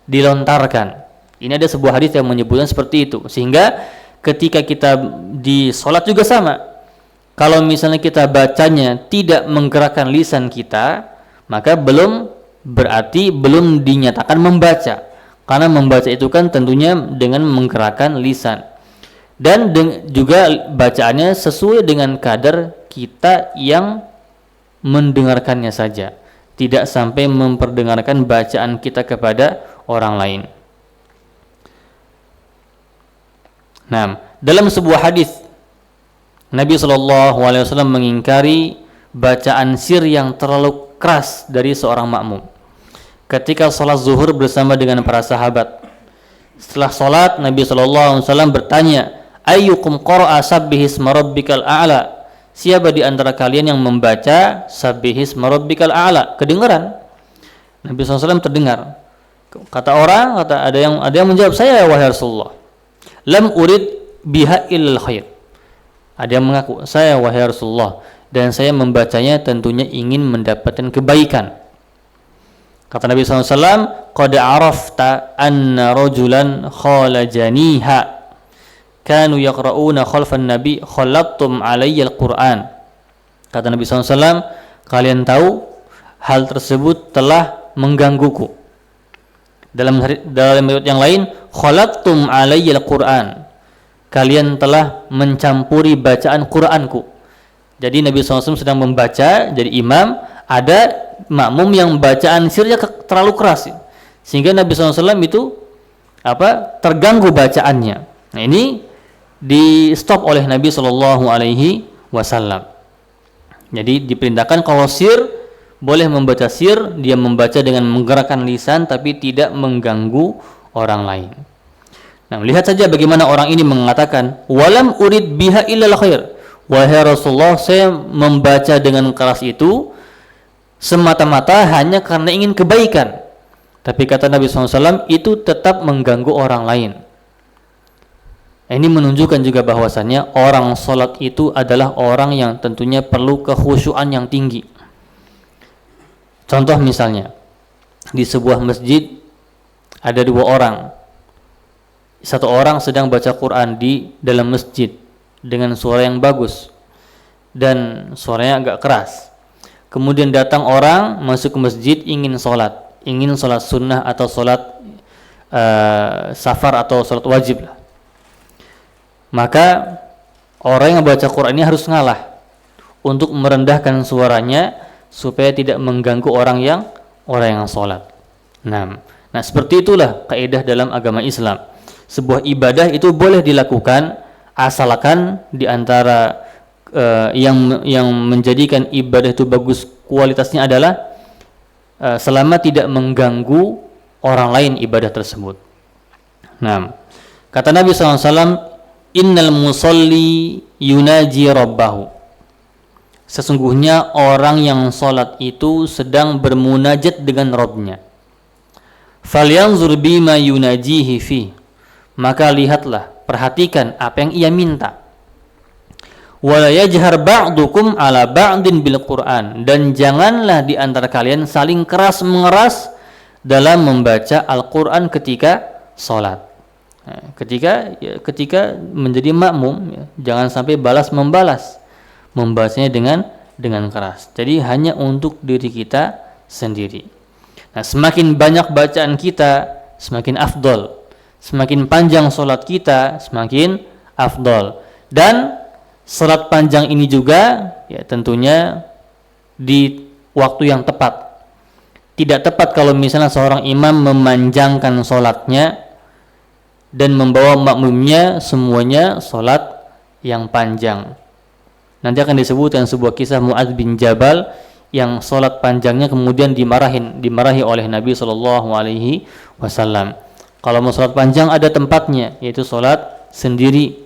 dilontarkan. Ini ada sebuah hadis yang menyebutkan seperti itu. Sehingga ketika kita di sholat juga sama. Kalau misalnya kita bacanya tidak menggerakkan lisan kita, maka berarti belum dinyatakan membaca. Karena membaca itu kan tentunya dengan menggerakkan lisan. Dan juga bacaannya sesuai dengan kadar kita yang mendengarkannya saja. Tidak sampai memperdengarkan bacaan kita kepada orang lain. Nah, dalam sebuah hadis Nabi SAW mengingkari bacaan sir yang terlalu keras dari seorang makmum. ketika sholat zuhur bersama dengan para sahabat. Setelah sholat, Nabi SAW bertanya, ayyukum qara'a sabbihisma rabbikal a'la? Siapa di antara kalian yang membaca sabbihisma rabbikal a'la? Kedengaran. Nabi SAW terdengar. Kata orang, ada yang menjawab, saya wahai Rasulullah. Lam urid biha illal khair. Ada yang mengaku, saya wahai Rasulullah, dan saya membacanya tentunya ingin mendapatkan kebaikan. Kata Nabi SAW, qad arafta anna rajulan khalajaniha kanu yaqra'una khalfan nabi khallattum alayya al-Qur'an. Kata Nabi SAW, kalian tahu hal tersebut telah menggangguku. Dalam riwayat yang lain, khallattum alayya al-Qur'an, kalian telah mencampuri bacaan Qur'anku. Jadi Nabi SAW sedang membaca, jadi imam, ada makmum yang bacaan sirnya terlalu keras, sehingga Nabi SAW itu terganggu bacaannya. Nah, ini di stop oleh Nabi SAW. Jadi diperintahkan kalau sir boleh membaca sir, dia membaca dengan menggerakkan lisan tapi tidak mengganggu orang lain. Nah, lihat saja bagaimana orang ini mengatakan, walam urid biha illal khair. Wahai Rasulullah, saya membaca dengan keras itu semata-mata hanya karena ingin kebaikan. Tapi kata Nabi SAW, itu tetap mengganggu orang lain. Ini menunjukkan juga bahwasannya orang sholat itu adalah orang yang tentunya perlu kekhusyuan yang tinggi. Contoh misalnya, di sebuah masjid ada dua orang. Satu orang sedang baca Quran di dalam masjid dengan suara yang bagus dan suaranya agak keras. Kemudian datang orang masuk ke masjid ingin sholat sunnah atau sholat safar atau sholat wajib lah. Maka orang yang baca Quran ini harus ngalah untuk merendahkan suaranya supaya tidak mengganggu orang yang sholat. Nah seperti itulah kaidah dalam agama Islam. Sebuah ibadah itu boleh dilakukan asalkan di antara yang menjadikan ibadah itu bagus kualitasnya adalah selama tidak mengganggu orang lain ibadah tersebut. Nah, kata Nabi SAW, innal musalli yunaji rabbahu. Sesungguhnya orang yang sholat itu sedang bermunajat dengan Rabbnya. Falyanzur bima yunajihi fi. Maka lihatlah, perhatikan apa yang ia minta. Wala yajhar ba'dukum ala ba'din bil Qur'an, dan janganlah di antara kalian saling keras mengeras dalam membaca Al-Qur'an ketika salat. Nah, ketika menjadi makmum, jangan sampai balas membalas, membacanya dengan keras. Jadi hanya untuk diri kita sendiri. Nah, semakin banyak bacaan kita, semakin afdol. Semakin panjang salat kita, semakin afdol. Dan salat panjang ini juga ya tentunya di waktu yang tepat. Tidak tepat kalau misalnya seorang imam memanjangkan salatnya dan membawa makmumnya semuanya salat yang panjang. Nanti akan disebutkan sebuah kisah Mu'adz bin Jabal yang salat panjangnya kemudian dimarahi oleh Nabi SAW. Kalau mau salat panjang ada tempatnya, yaitu salat sendiri.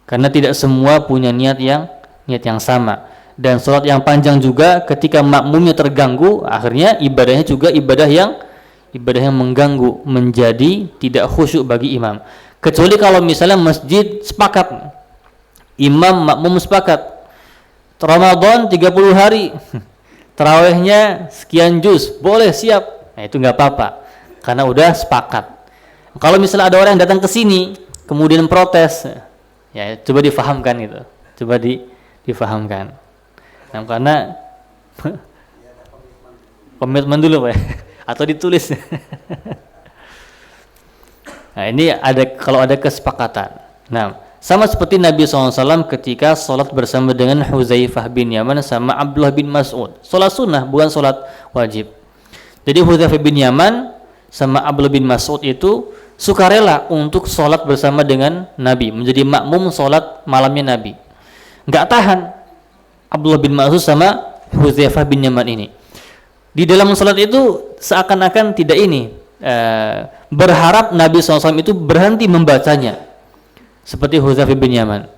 Karena tidak semua punya niat yang sama. Dan sholat yang panjang juga ketika makmumnya terganggu, akhirnya ibadahnya juga ibadah yang mengganggu, menjadi tidak khusyuk bagi imam. Kecuali kalau misalnya masjid sepakat, imam makmum sepakat, Ramadan 30 hari, tarawihnya sekian juz, boleh siap. Nah itu nggak apa-apa, karena udah sepakat. Kalau misalnya ada orang yang datang ke sini kemudian protes, ya coba difahamkan gitu, difahamkan. Nah, karena komitmen dulu Pak, atau ditulis. Nah ini kalau ada kesepakatan. Nah sama seperti Nabi SAW ketika sholat bersama dengan Hudzaifah bin Yaman sama Abdullah bin Mas'ud, sholat sunnah bukan sholat wajib. Jadi Hudzaifah bin Yaman sama Abdullah bin Mas'ud itu sukarela untuk sholat bersama dengan Nabi, menjadi makmum sholat malamnya Nabi. Nggak tahan Abdullah bin Mas'ud sama Hudzaifah bin Yaman ini. Di dalam salat itu seakan-akan tidak berharap Nabi SAW itu berhenti membacanya. Seperti Hudzaifah bin Yaman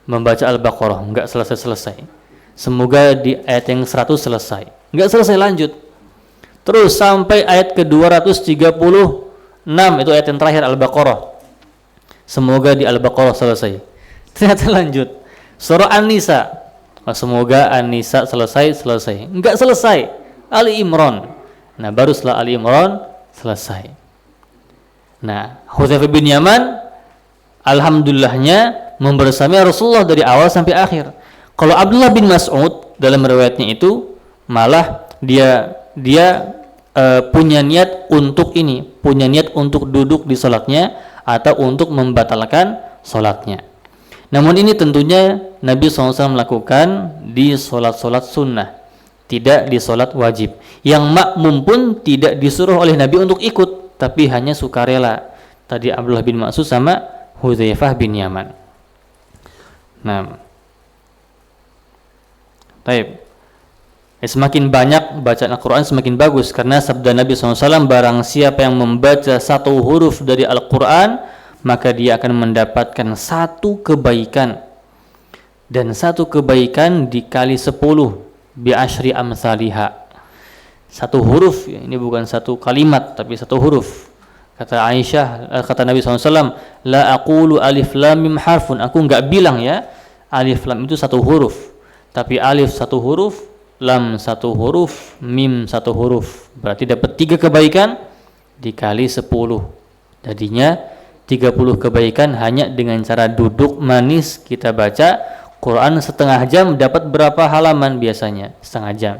membaca Al-Baqarah, enggak selesai-selesai. Semoga di ayat yang 100 selesai. Enggak selesai, lanjut. Terus sampai ayat ke-236, itu ayat yang terakhir Al-Baqarah. Semoga di Al-Baqarah selesai. Ternyata lanjut. Surah An-Nisa. Semoga An-Nisa selesai. Enggak selesai. Ali Imran. Nah, baru setelah Ali Imran selesai. Nah, Hudzaifah bin Yaman alhamdulillahnya membersamai Rasulullah dari awal sampai akhir. Kalau Abdullah bin Mas'ud dalam riwayatnya itu malah dia punya niat untuk duduk di salatnya atau untuk membatalkan salatnya. Namun ini tentunya Nabi SAW melakukan di salat-salat sunnah, tidak di salat wajib. Yang makmum pun tidak disuruh oleh Nabi untuk ikut, tapi hanya sukarela. Tadi Abdullah bin Mas'ud sama Hudzaifah bin Yaman. Nah, baik. Semakin banyak bacaan Al-Quran semakin bagus, karena sabda Nabi SAW, barang siapa yang membaca satu huruf dari Al-Quran, maka dia akan mendapatkan satu kebaikan, dan satu kebaikan dikali 10 bi'ashri amsalihah. Satu huruf, ini bukan satu kalimat tapi satu huruf. Kata Nabi SAW, la aqulu alif lam mim harfun, aku enggak bilang ya alif lam itu satu huruf, tapi alif satu huruf, lam satu huruf, mim satu huruf. Berarti dapat 3 kebaikan dikali 10. Jadinya 30 kebaikan hanya dengan cara duduk manis kita baca Quran setengah jam. Dapat berapa halaman biasanya? Setengah jam.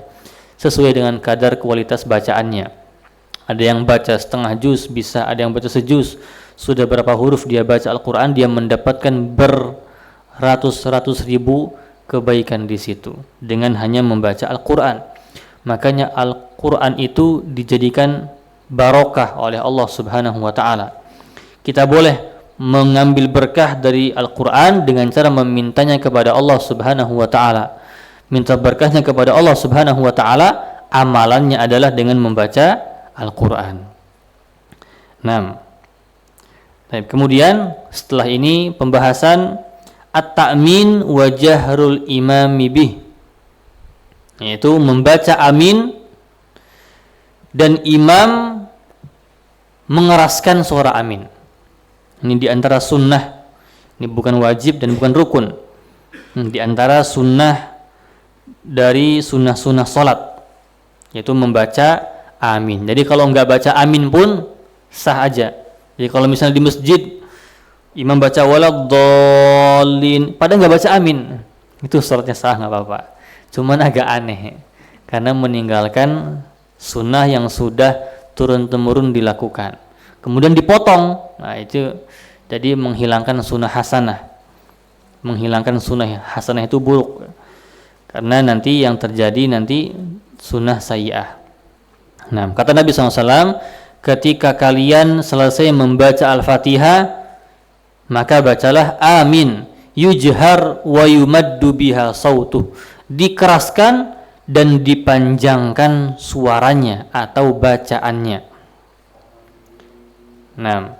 Sesuai dengan kadar kualitas bacaannya. Ada yang baca setengah juz, bisa ada yang baca sejuz. Sudah berapa huruf dia baca Al-Quran, dia mendapatkan beratus-ratus ribu kebaikan di situ dengan hanya membaca Al-Quran. Makanya Al-Quran itu dijadikan barokah oleh Allah Subhanahu wa Ta'ala. Kita boleh mengambil berkah dari Al-Quran dengan cara memintanya kepada Allah Subhanahu wa Ta'ala. Minta berkahnya kepada Allah Subhanahu wa Ta'ala, amalannya adalah dengan membaca Al-Quran. Nah, kemudian setelah ini pembahasan at-ta'min wa jahrul imami bih, yaitu membaca amin dan imam mengeraskan suara amin. Ini diantara sunnah, ini bukan wajib dan bukan rukun, diantara sunnah dari sunnah-sunnah salat, yaitu membaca amin. Jadi kalau enggak baca amin pun sah aja. Jadi kalau misalnya di masjid imam baca waladhdallin, padahal nggak baca amin, itu salatnya sah, nggak apa-apa. Cuman agak aneh karena meninggalkan sunnah yang sudah turun-temurun dilakukan, kemudian dipotong. Nah, itu jadi menghilangkan sunnah hasanah. Menghilangkan sunnah hasanah itu buruk, karena nanti yang terjadi nanti sunnah sayyi'ah. Nah, kata Nabi SAW, ketika kalian selesai membaca Al-Fatihah, maka bacalah amin yujhar wa yumaddu biha sautuh, dikeraskan dan dipanjangkan suaranya atau bacaannya. Nah,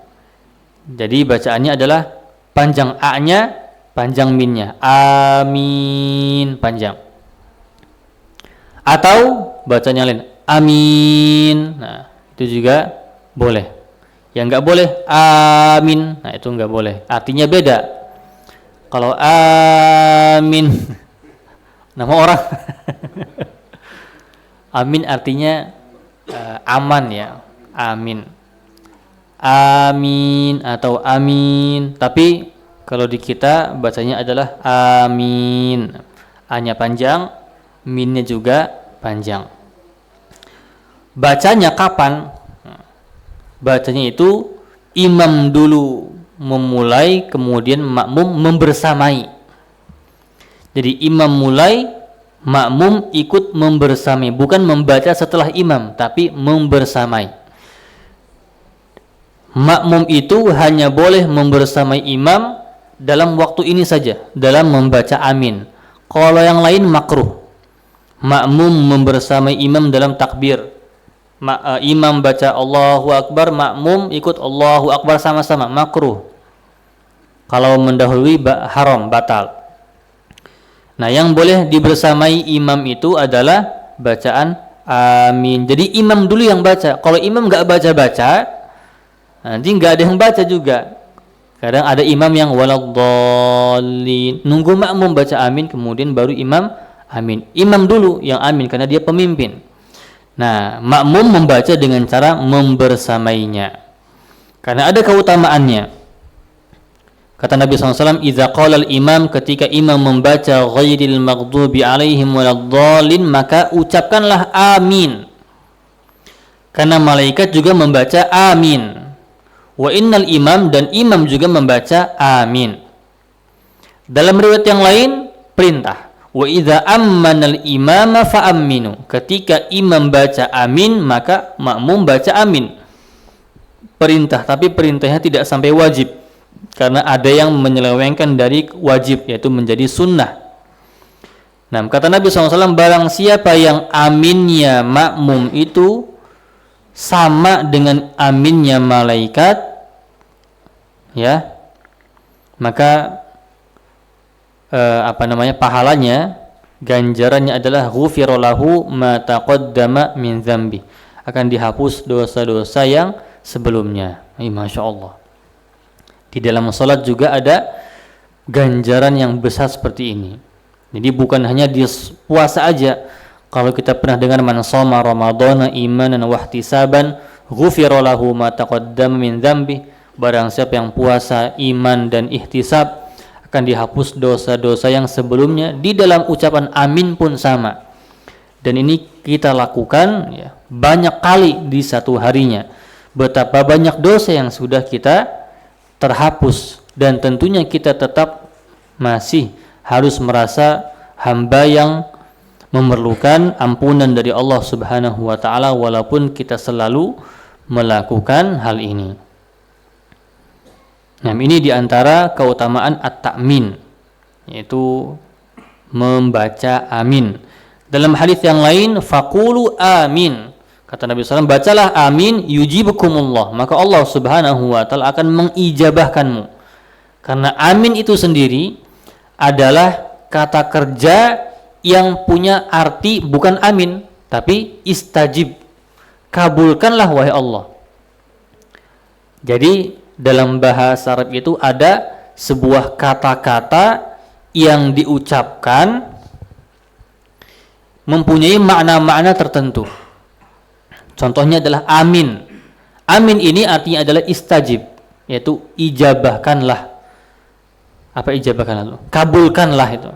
jadi bacaannya adalah panjang a-nya, panjang min-nya, amin panjang, atau bacanya lain amin. Nah, itu juga boleh. Yang enggak boleh amin, nah itu enggak boleh, artinya beda. Kalau amin nama orang amin artinya aman ya, amin, amin atau amin. Tapi kalau di kita bacanya adalah amin, a-nya panjang, min-nya juga panjang. Bacanya kapan? Bacanya itu imam dulu memulai, kemudian makmum membersamai. Jadi imam mulai, makmum ikut membersamai, bukan membaca setelah imam, tapi membersamai. Makmum itu hanya boleh membersamai imam dalam waktu ini saja, dalam membaca amin. Kalau yang lain makruh. makmum membersamai imam dalam takbir. Imam baca Allahu Akbar, makmum ikut Allahu Akbar sama-sama, makruh. Kalau mendahului haram, batal. Nah, yang boleh dibersamai imam itu adalah bacaan amin. Jadi imam dulu yang baca. Kalau imam nggak baca-baca, nanti nggak ada yang baca juga. Kadang ada imam yang waladhdallin, nunggu makmum baca amin, kemudian baru imam amin. Imam dulu yang amin karena dia pemimpin. Nah, makmum membaca dengan cara membersamainya karena ada keutamaannya. Kata Nabi SAW, "Idza qala al-imam," ketika imam membaca ghairil maghdubi alaihim waladhdallin, maka ucapkanlah amin. Karena malaikat juga membaca amin. Wa innal imam, dan imam juga membaca amin. Dalam riwayat yang lain perintah, wa idza ammanal imama fa aminu, ketika imam baca amin maka makmum baca amin. Perintah, tapi perintahnya tidak sampai wajib karena ada yang menyelewengkan dari wajib, yaitu menjadi sunnah. Nah, kata Nabi SAW, barang siapa yang aminnya makmum itu sama dengan aminnya malaikat, ya, maka pahalanya, ganjarannya adalah ghufira lahu ma taqaddama min dzambi, akan dihapus dosa-dosa yang sebelumnya. Masya Allah. Di dalam salat juga ada ganjaran yang besar seperti ini. Jadi bukan hanya di puasa aja. Kalau kita pernah dengar man shoma ramadhana imanan wa ihtisaban ghufira lahu ma taqaddama min dzambi, barang siapa yang puasa iman dan ihtisab akan dihapus dosa-dosa yang sebelumnya. Di dalam ucapan amin pun sama. Dan ini kita lakukan ya, banyak kali di satu harinya. Betapa banyak dosa yang sudah kita terhapus, dan tentunya kita tetap masih harus merasa hamba yang memerlukan ampunan dari Allah Subhanahu wa taala walaupun kita selalu melakukan hal ini. Nah, ini diantara keutamaan at-ta'min, yaitu membaca amin. Dalam hadis yang lain, faqulu amin, kata Nabi SAW, bacalah amin yujibukumullah, maka Allah Subhanahu wa taala akan mengijabahkanmu. Karena amin itu sendiri adalah kata kerja yang punya arti bukan amin, tapi istajib, kabulkanlah wahai Allah. Jadi dalam bahasa Arab itu ada sebuah kata-kata yang diucapkan mempunyai makna-makna tertentu. Contohnya adalah amin. Amin ini artinya adalah istajib, yaitu ijabahkanlah. Apa ijabahkanlah itu? Kabulkanlah itu.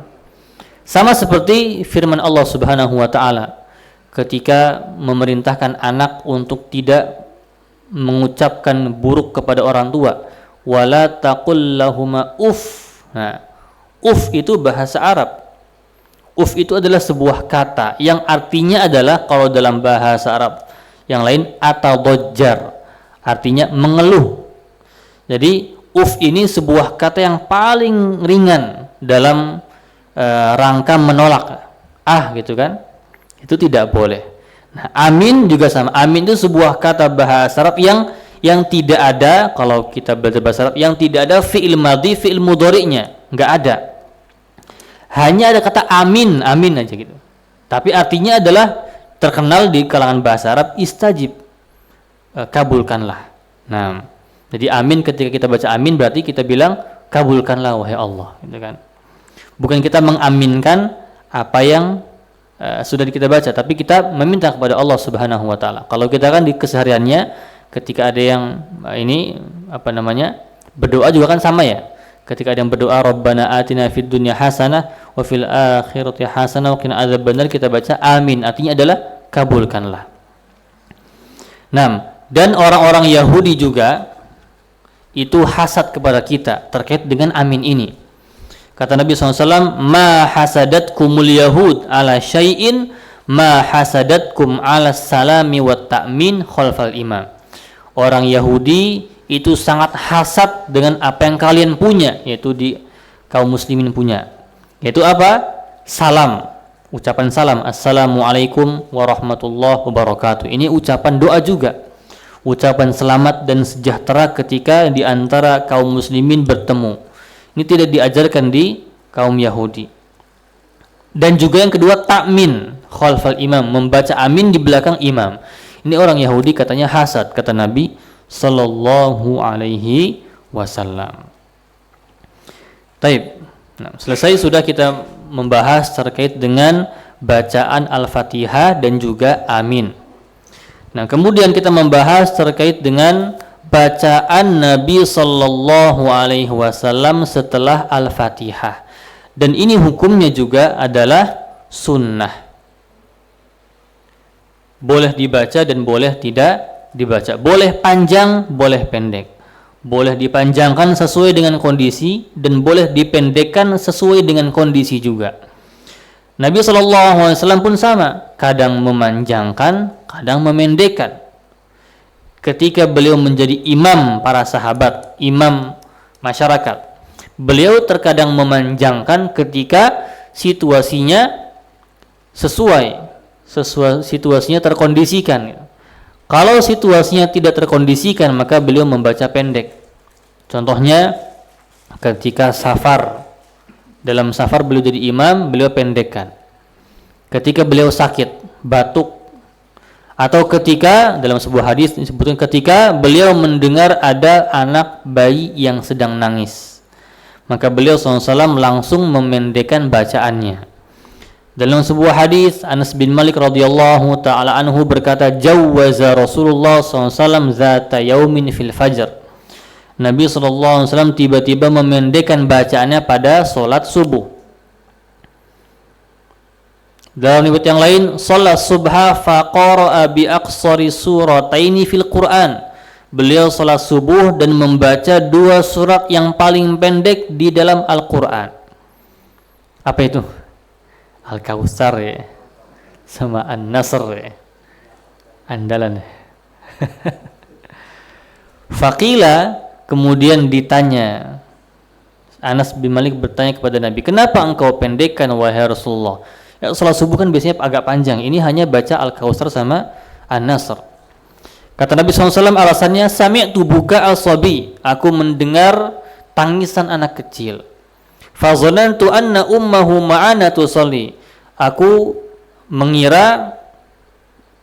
Sama seperti firman Allah Subhanahu wa taala ketika memerintahkan anak untuk tidak mengucapkan buruk kepada orang tua, wala taqul lahuma uff. Nah, uff itu bahasa Arab. Uff itu adalah sebuah kata yang artinya adalah, kalau dalam bahasa Arab yang lain, atadajjar, artinya mengeluh. Jadi uff ini sebuah kata yang paling ringan dalam rangka menolak. Gitu kan? Itu tidak boleh. Nah, amin juga sama. Amin itu sebuah kata bahasa Arab yang tidak ada, kalau kita belajar bahasa Arab, yang tidak ada fi'il madhi, fi'il mudhari'nya, enggak ada. Hanya ada kata amin, amin aja gitu. Tapi artinya adalah terkenal di kalangan bahasa Arab, istajib, kabulkanlah. Nah, jadi amin, ketika kita baca amin berarti kita bilang kabulkanlah wahai Allah, gitu kan. Bukan kita mengaminkan apa yang sudah kita baca, tapi kita meminta kepada Allah Subhanahu wa taala. Kalau kita kan di kesehariannya ketika ada yang berdoa juga kan sama ya. Ketika ada yang berdoa Rabbana atina fid dunya hasanah wa fil akhirati hasanah wa qina adzabannar, kita baca amin, artinya adalah kabulkanlah. Nah, dan orang-orang Yahudi juga itu hasad kepada kita terkait dengan amin ini. Kata Nabi SAW, ma hasadatkumul yahud ala syai'in ma hasadatkum ala salami wa ta'min khalfal imam. Orang Yahudi itu sangat hasad dengan apa yang kalian punya, yaitu di kaum muslimin punya. Yaitu apa? Salam. Ucapan salam, Assalamualaikum warahmatullahi wabarakatuh. Ini ucapan doa juga. Ucapan selamat dan sejahtera ketika di antara kaum muslimin bertemu. Ini tidak diajarkan di kaum Yahudi. Dan juga yang kedua, ta'min khalfal imam, membaca amin di belakang imam. Ini orang Yahudi katanya hasad, kata Nabi sallallahu alaihi wasallam. Taib. Nah, selesai sudah kita membahas terkait dengan bacaan Al-Fatihah dan juga amin. Nah, kemudian kita membahas terkait dengan bacaan Nabi sallallahu alaihi wasallam setelah Al-Fatihah. Dan ini hukumnya juga adalah sunnah. Boleh dibaca dan boleh tidak dibaca. Boleh panjang, boleh pendek. Boleh dipanjangkan sesuai dengan kondisi dan boleh dipendekkan sesuai dengan kondisi juga. Nabi SAW pun sama, kadang memanjangkan, kadang memendekkan. Ketika beliau menjadi imam para sahabat, imam masyarakat, beliau terkadang memanjangkan ketika situasinya sesuai situasinya terkondisikan. Kalau situasinya tidak terkondisikan, maka beliau membaca pendek. Contohnya ketika safar, dalam safar beliau jadi imam, beliau pendekkan. Ketika beliau sakit, batuk, atau ketika dalam sebuah hadis disebutkan ketika beliau mendengar ada anak bayi yang sedang nangis, maka beliau SAW langsung memendekkan bacaannya. Dalam sebuah hadis Anas bin Malik radhiyallahu taala anhu berkata, jawwaza Rasulullah SAW zata yaumin fil fajr. Nabi SAW tiba-tiba memendekkan bacaannya pada solat subuh. Dalam riwayat yang lain, shalat subha faqara'a bi aqsari surataini fil Qur'an. Beliau salat subuh dan membaca 2 surat yang paling pendek di dalam Al-Qur'an. Apa itu? Al-Kautsar ya, sama An-Nasr ya, andalan. Faqila, kemudian ditanya, Anas bin Malik bertanya kepada Nabi, kenapa engkau pendekkan wahai Rasulullah? Ya, salat subuh kan biasanya agak panjang, ini hanya baca Al-Kautsar sama An-Nasr. Kata Nabi SAW, alasannya, sami'tu buka al-sabi, aku mendengar tangisan anak kecil. Fazanantu anna ummahu ma'ana tusalli, aku mengira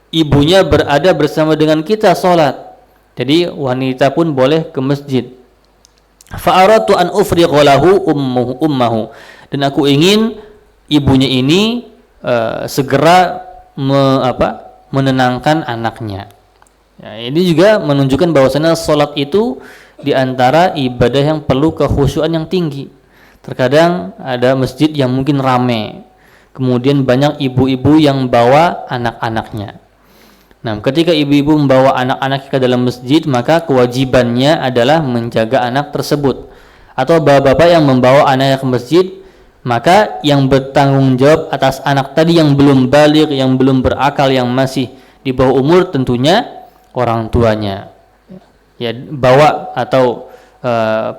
ibunya berada bersama dengan kita sholat. Jadi wanita pun boleh ke masjid. Fa'aratu an ufriqa lahu ummahu, dan aku ingin ibunya ini segera menenangkan anaknya. Ya, ini juga menunjukkan bahwasanya sholat itu diantara ibadah yang perlu kekhusyuan yang tinggi. Terkadang ada masjid yang mungkin ramai, kemudian banyak ibu-ibu yang bawa anak-anaknya. Nah, ketika ibu-ibu membawa anak-anak ke dalam masjid, maka kewajibannya adalah menjaga anak tersebut. Atau bapak-bapak yang membawa anaknya ke masjid, maka yang bertanggung jawab atas anak tadi yang belum baligh, yang belum berakal, yang masih di bawah umur, tentunya orang tuanya. Ya, bawa atau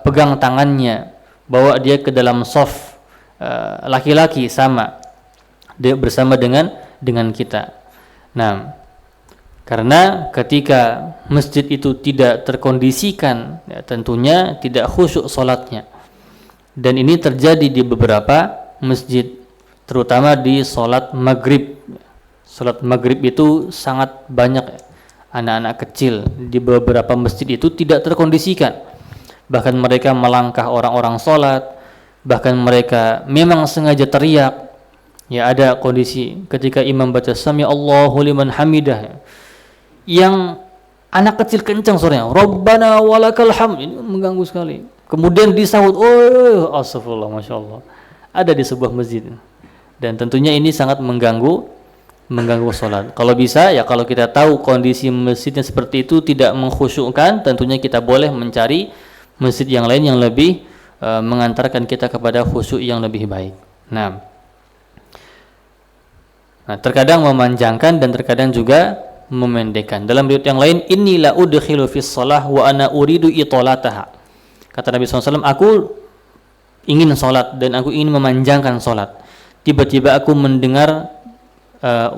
pegang tangannya, bawa dia ke dalam shaf laki-laki sama dia bersama dengan kita. Nah, karena ketika masjid itu tidak terkondisikan, ya, tentunya tidak khusyuk sholatnya. Dan ini terjadi di beberapa masjid, terutama di sholat maghrib. Sholat maghrib itu sangat banyak anak-anak kecil di beberapa masjid itu tidak terkondisikan. Bahkan mereka melangkah orang-orang sholat, bahkan mereka memang sengaja teriak. Ya, ada kondisi ketika imam baca sami Allahu liman hamidah, yang anak kecil kencang suaranya, Rabbana walakal hamd, ini mengganggu sekali. Kemudian disahut, oh astagfirullah, masya Allah, ada di sebuah masjid. Dan tentunya ini sangat mengganggu sholat. Kalau bisa, ya kalau kita tahu kondisi masjidnya seperti itu tidak mengkhusyukkan, tentunya kita boleh mencari masjid yang lain yang lebih mengantarkan kita kepada khusyuk yang lebih baik. Nah, terkadang memanjangkan dan terkadang juga memendekkan. Dalam riwayat yang lain, inilah udkhilu fis shalah wa ana uridu itolataha. Kata Nabi SAW, aku ingin sholat dan aku ingin memanjangkan sholat. tiba-tiba aku mendengar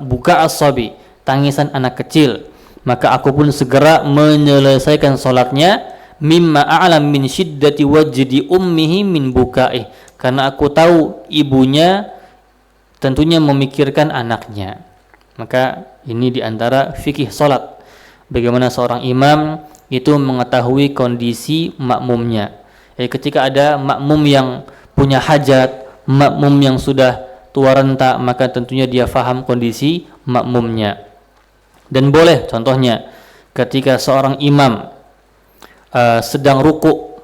buka as-sabi, tangisan anak kecil, maka aku pun segera menyelesaikan salatnya, mimma a'lam min syiddati wajdi ummihi min bukaih, karena aku tahu ibunya tentunya memikirkan anaknya. Maka ini diantara fikih salat, bagaimana seorang imam itu mengetahui kondisi makmumnya. Ketika ada makmum yang punya hajat, makmum yang sudah tua renta, maka tentunya dia faham kondisi makmumnya. Dan boleh contohnya ketika seorang imam sedang ruku,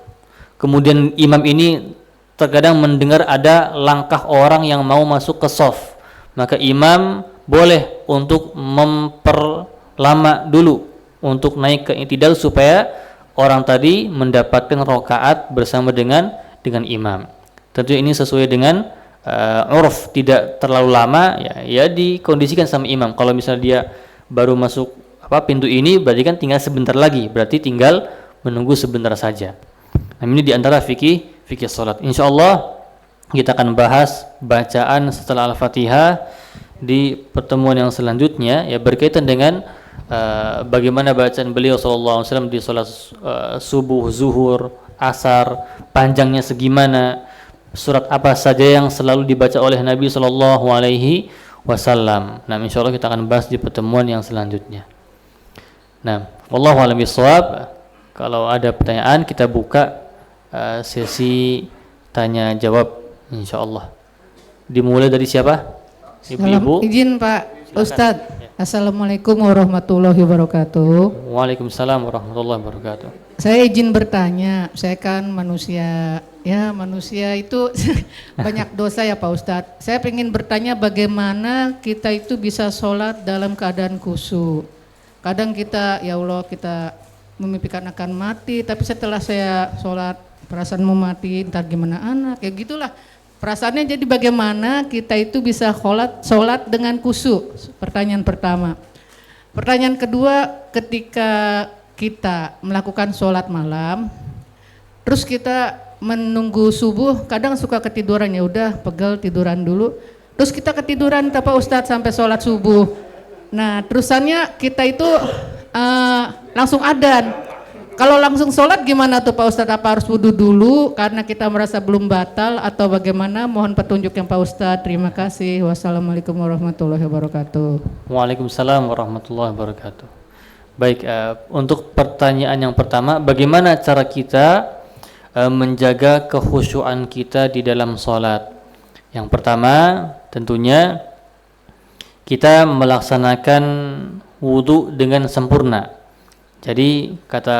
kemudian imam ini terkadang mendengar ada langkah orang yang mau masuk ke shaf, maka imam boleh untuk memperlama dulu untuk naik ke i'tidal supaya orang tadi mendapatkan rakaat bersama dengan imam. Tentu ini sesuai dengan urf, tidak terlalu lama, ya dikondisikan sama imam. Kalau misalnya dia baru masuk pintu ini, berarti kan tinggal sebentar lagi, berarti tinggal menunggu sebentar saja. Nah, ini diantara fikih salat. Insyaallah kita akan bahas bacaan setelah Al-Fatihah di pertemuan yang selanjutnya, ya berkaitan dengan bagaimana bacaan beliau sallallahu alaihi wasallam di salat subuh, zuhur, asar, panjangnya segimana, surat apa saja yang selalu dibaca oleh Nabi sallallahu alaihi wasallam. Nah, insyaallah kita akan bahas di pertemuan yang selanjutnya. Nah, wallahu a'lam bishawab. Kalau ada pertanyaan kita buka sesi tanya jawab insyaallah. Dimulai dari siapa? Ibu-ibu. Izin Pak Ustadz. Ya. Assalamualaikum warahmatullahi wabarakatuh. Waalaikumsalam warahmatullahi wabarakatuh. Saya izin bertanya, saya kan manusia, ya manusia itu banyak dosa ya Pak Ustadz. Saya ingin bertanya bagaimana kita itu bisa sholat dalam keadaan khusyuk. Kadang kita, ya Allah, kita memimpikan akan mati, tapi setelah saya sholat perasaan mau mati, entar gimana anak, ya gitulah perasaannya. Jadi bagaimana kita itu bisa sholat dengan khusyuk? Pertanyaan pertama. Pertanyaan kedua, ketika kita melakukan sholat malam, terus kita menunggu subuh, kadang suka ketiduran, ya udah pegel tiduran dulu, terus kita ketiduran Pak Ustadz sampai sholat subuh. Nah terusannya kita itu langsung adzan. Kalau langsung sholat gimana tuh Pak Ustadz? Apa harus wudhu dulu karena kita merasa belum batal atau bagaimana? Mohon petunjuk yang Pak Ustadz. Terima kasih. Wassalamualaikum warahmatullahi wabarakatuh. Waalaikumsalam warahmatullahi wabarakatuh. Baik, untuk pertanyaan yang pertama, bagaimana cara kita menjaga kekhusyuan kita di dalam sholat? Yang pertama tentunya kita melaksanakan wudhu dengan sempurna. Jadi kata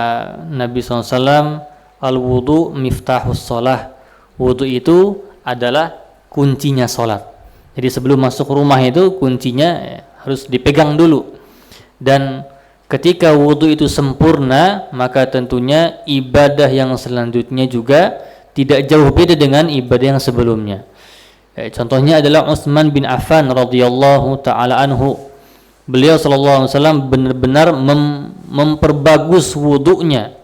Nabi SAW, al-wudu miftahus sholah. Wudu itu adalah kuncinya sholat. Jadi sebelum masuk rumah itu kuncinya harus dipegang dulu. Dan ketika wudu itu sempurna, maka tentunya ibadah yang selanjutnya juga tidak jauh beda dengan ibadah yang sebelumnya. Contohnya adalah Utsman bin Affan radhiyallahu taala anhu. Beliau sallallahu alaihi wasallam benar-benar memperbagus wudunya.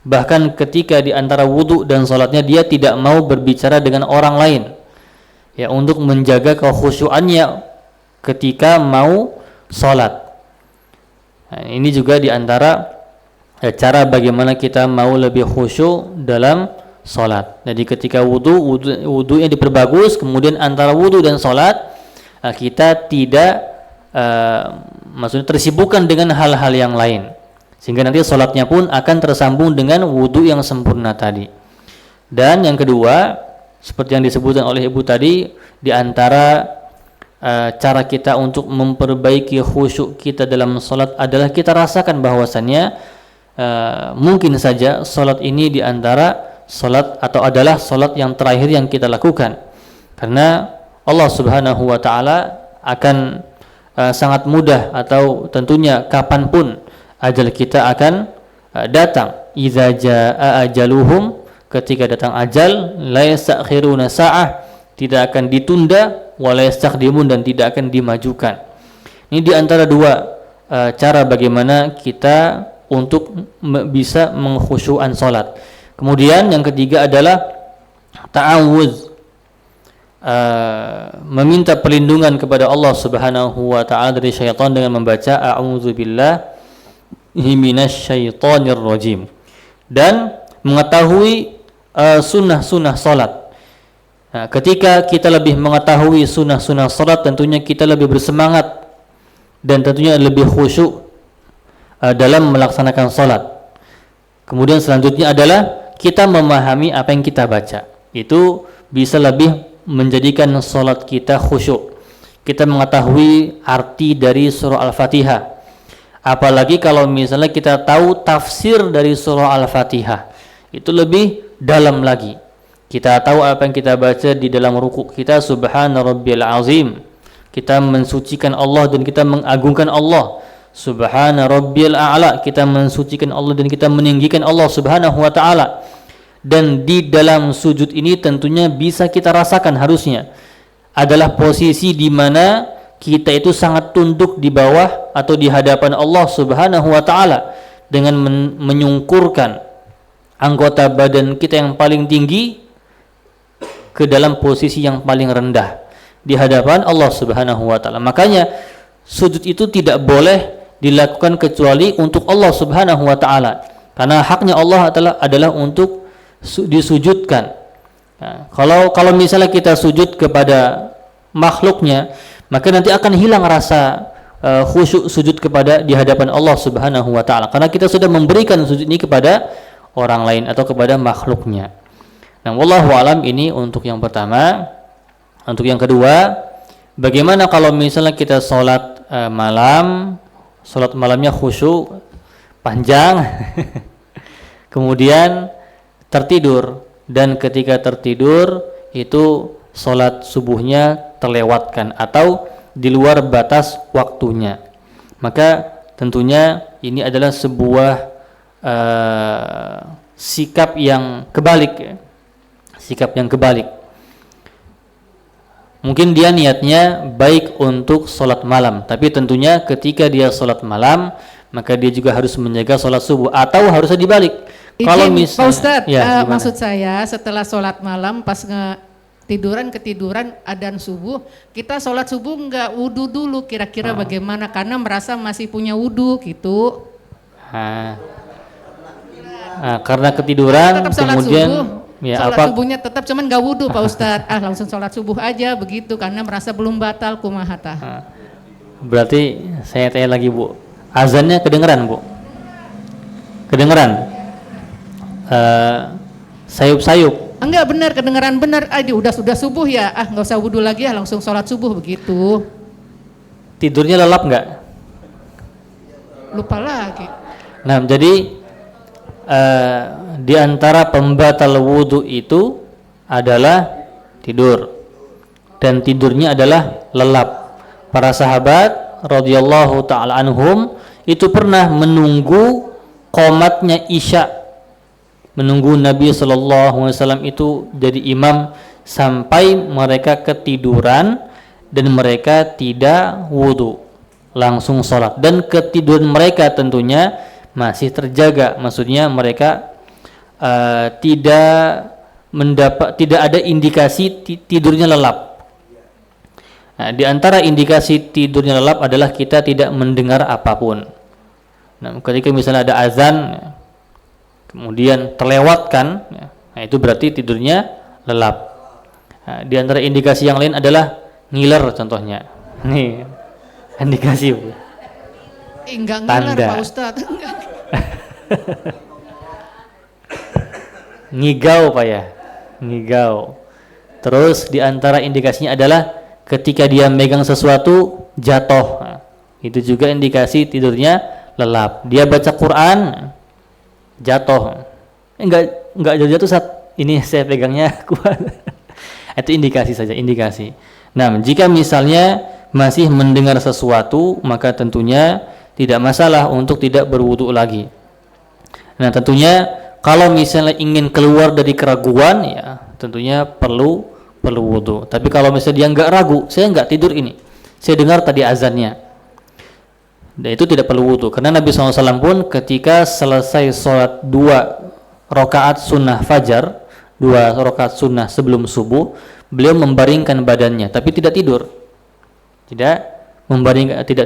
Bahkan ketika di antara wudu dan salatnya dia tidak mau berbicara dengan orang lain. Ya, untuk menjaga kekhusyuannya ketika mau salat. Nah, ini juga di antara cara bagaimana kita mau lebih khusyuk dalam salat. Jadi ketika wudunya diperbagus, kemudian antara wudu dan salat kita tidak maksudnya tersibukkan dengan hal-hal yang lain, sehingga nanti salatnya pun akan tersambung dengan wudu yang sempurna tadi. Dan yang kedua, seperti yang disebutkan oleh ibu tadi, di antara cara kita untuk memperbaiki khusyuk kita dalam salat adalah kita rasakan bahwasannya mungkin saja salat ini di antara salat atau adalah salat yang terakhir yang kita lakukan, karena Allah Subhanahu wa taala akan sangat mudah atau tentunya kapanpun ajal kita akan datang. Idza jaa ajaluhum, ketika datang ajal, la yastakhiruna sa'ah, tidak akan ditunda, wa la yastaqdimun, dan tidak akan dimajukan. Ini di antara dua cara bagaimana kita untuk bisa mengkhusyuan salat. Kemudian yang ketiga adalah ta'awuz. meminta perlindungan kepada Allah Subhanahu wa taala dari syaitan dengan membaca a'udzubillahi minasyaitonir rajim, dan mengetahui sunnah-sunnah salat. Nah, ketika kita lebih mengetahui sunnah-sunnah salat, tentunya kita lebih bersemangat dan tentunya lebih khusyuk dalam melaksanakan salat. Kemudian selanjutnya adalah kita memahami apa yang kita baca. Itu bisa lebih menjadikan salat kita khusyuk. Kita mengetahui arti dari surah Al-Fatihah. Apalagi kalau misalnya kita tahu tafsir dari surah Al-Fatihah, itu lebih dalam lagi. Kita tahu apa yang kita baca di dalam ruku kita, subhana rabbiyal azim. Kita mensucikan Allah dan kita mengagungkan Allah. Subhana rabbiyal a'la. Kita mensucikan Allah dan kita meninggikan Allah Subhanahu wa taala. Dan di dalam sujud ini tentunya bisa kita rasakan harusnya adalah posisi di mana kita itu sangat tunduk di bawah atau di hadapan Allah Subhanahu wa taala dengan menyungkurkan anggota badan kita yang paling tinggi ke dalam posisi yang paling rendah di hadapan Allah Subhanahu wa taala. Makanya sujud itu tidak boleh dilakukan kecuali untuk Allah Subhanahu wa taala. Karena haknya Allah adalah untuk disujudkan. Nah, kalau misalnya kita sujud kepada makhluknya, maka nanti akan hilang rasa khusyuk sujud kepada di hadapan Allah Subhanahu wa taala. Karena kita sudah memberikan sujud ini kepada orang lain atau kepada makhluknya. Nah, wallahu alam, ini untuk yang pertama. Untuk yang kedua, bagaimana kalau misalnya kita sholat malam, sholat malamnya khusyuk, panjang, kemudian tertidur, dan ketika tertidur itu sholat subuhnya terlewatkan atau di luar batas waktunya, maka tentunya ini adalah sebuah sikap yang kebalik ya. Sikap yang kebalik. Mungkin dia niatnya baik untuk sholat malam, tapi tentunya ketika dia sholat malam, maka dia juga harus menjaga sholat subuh, atau harusnya dibalik. Kalau misalnya, Pak Ustadz, ya, maksud saya setelah sholat malam pas ketiduran adzan subuh, kita sholat subuh nggak wudu dulu, kira-kira bagaimana? Karena merasa masih punya wudu gitu. Karena ketiduran, tetap sholat kemudian subuh. Ya, sholat subuhnya tetap, cuman gak wudhu Pak Ustadz. Langsung sholat subuh aja begitu karena merasa belum batal kumahata. Berarti saya tanya lagi Bu, azannya kedengeran Bu? Kedengeran? Sayup-sayup? Enggak, benar, kedengeran benar. Sudah subuh ya, nggak usah wudhu lagi ya, langsung sholat subuh begitu. Tidurnya lelap nggak? Lupa lagi. Nah, jadi di antara pembatal wudhu itu adalah tidur, dan tidurnya adalah lelap. Para sahabat radhiyallahu ta'ala anhum itu pernah menunggu qomatnya isya, menunggu Nabi SAW itu jadi imam sampai mereka ketiduran dan mereka tidak wudhu, langsung sholat. Dan ketiduran mereka tentunya masih terjaga, maksudnya mereka tidak ada indikasi tidurnya lelap. Nah, di antara indikasi tidurnya lelap adalah kita tidak mendengar apapun. Nah, ketika misalnya ada azan kemudian terlewatkan, nah itu berarti tidurnya lelap. Nah, di antara indikasi yang lain adalah ngiler contohnya. Nih, indikasi Bu. Enggak ngiler Pak Ustadz. Ngigau Pak ya, ngigau. Terus di antara indikasinya adalah ketika dia megang sesuatu jatuh. Nah, itu juga indikasi tidurnya lelap. Dia baca Quran jatuh. Enggak jatuh saat ini saya pegangnya kuat. Itu indikasi saja, indikasi. Nah, jika misalnya masih mendengar sesuatu, maka tentunya tidak masalah untuk tidak berwudu lagi. Nah, tentunya kalau misalnya ingin keluar dari keraguan, ya tentunya perlu wudu. Tapi kalau misalnya dia nggak ragu, saya nggak tidur ini, saya dengar tadi azannya, dan itu tidak perlu wudu. Karena Nabi SAW pun ketika selesai sholat 2 rakaat sunnah fajar, 2 rakaat sunnah sebelum subuh, beliau membaringkan badannya tapi tidak tidur. Tidak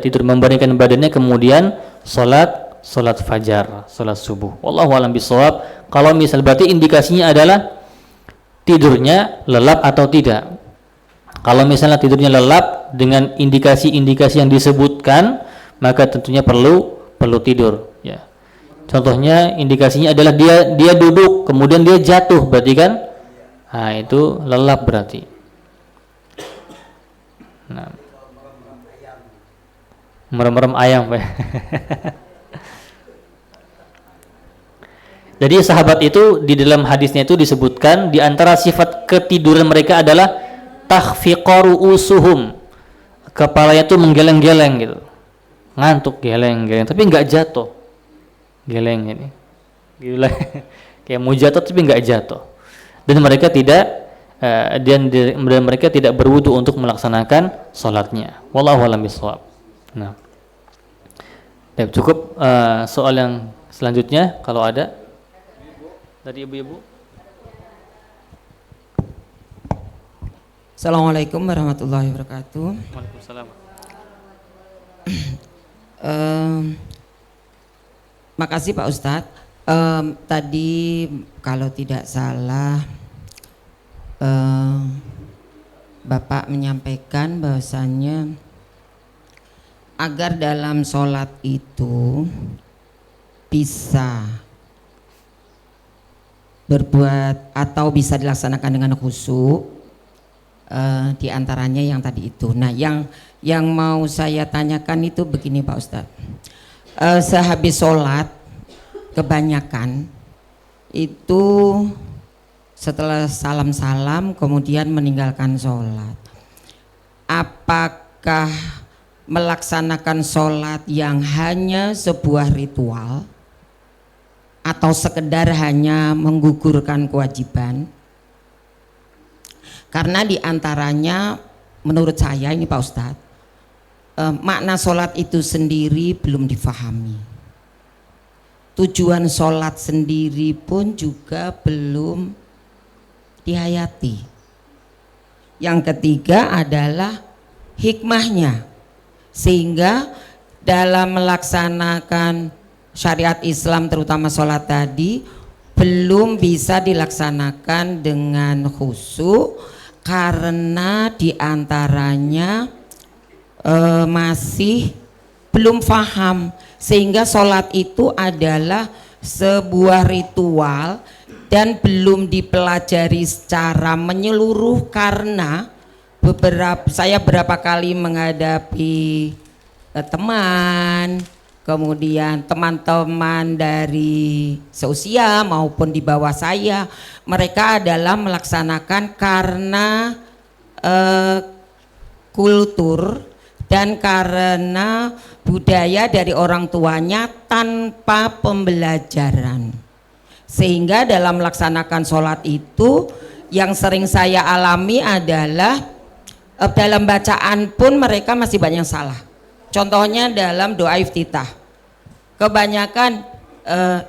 tidur, membaringkan badannya kemudian salat fajar, salat subuh. Wallahu a'lam bishawab. Kalau misal berarti indikasinya adalah tidurnya lelap atau tidak. Kalau misalnya tidurnya lelap dengan indikasi-indikasi yang disebutkan, maka tentunya perlu tidur, ya. Contohnya indikasinya adalah dia duduk kemudian dia jatuh, berarti kan itu lelap berarti. Nah, merem-merem ayam, Pak. Jadi sahabat itu di dalam hadisnya itu disebutkan di antara sifat ketiduran mereka adalah takhfiqaru usuhum, kepalanya itu menggeleng-geleng gitu, ngantuk, geleng-geleng tapi nggak jatuh, geleng ini gila kayak mau jatuh tapi nggak jatuh. Dan mereka tidak berwudu untuk melaksanakan sholatnya. Wallahu a'lam bishawab. Nah, cukup. Soal yang selanjutnya kalau ada dari ibu-ibu. Assalamualaikum warahmatullahi wabarakatuh. Waalaikumsalam. Makasih Pak Ustadz. Tadi kalau tidak salah Bapak menyampaikan bahwasannya agar dalam sholat itu bisa berbuat atau bisa dilaksanakan dengan khusyuk, di antaranya yang tadi itu. Nah, yang mau saya tanyakan itu begini Pak Ustadz. Sehabis sholat kebanyakan itu setelah salam-salam kemudian meninggalkan sholat. Apakah melaksanakan sholat yang hanya sebuah ritual atau sekedar hanya menggugurkan kewajiban? Karena diantaranya menurut saya ini Pak Ustadz, makna sholat itu sendiri belum difahami. Tujuan sholat sendiri pun juga belum dihayati. Yang ketiga adalah hikmahnya, sehingga dalam melaksanakan syariat Islam terutama sholat tadi belum bisa dilaksanakan dengan khusyuk karena diantaranya masih belum paham, sehingga sholat itu adalah sebuah ritual dan belum dipelajari secara menyeluruh. Karena saya berapa kali menghadapi teman, kemudian teman-teman dari seusia maupun di bawah saya, mereka adalah melaksanakan karena kultur dan karena budaya dari orang tuanya tanpa pembelajaran, sehingga dalam melaksanakan sholat itu yang sering saya alami adalah dalam bacaan pun mereka masih banyak salah. Contohnya dalam doa iftitah kebanyakan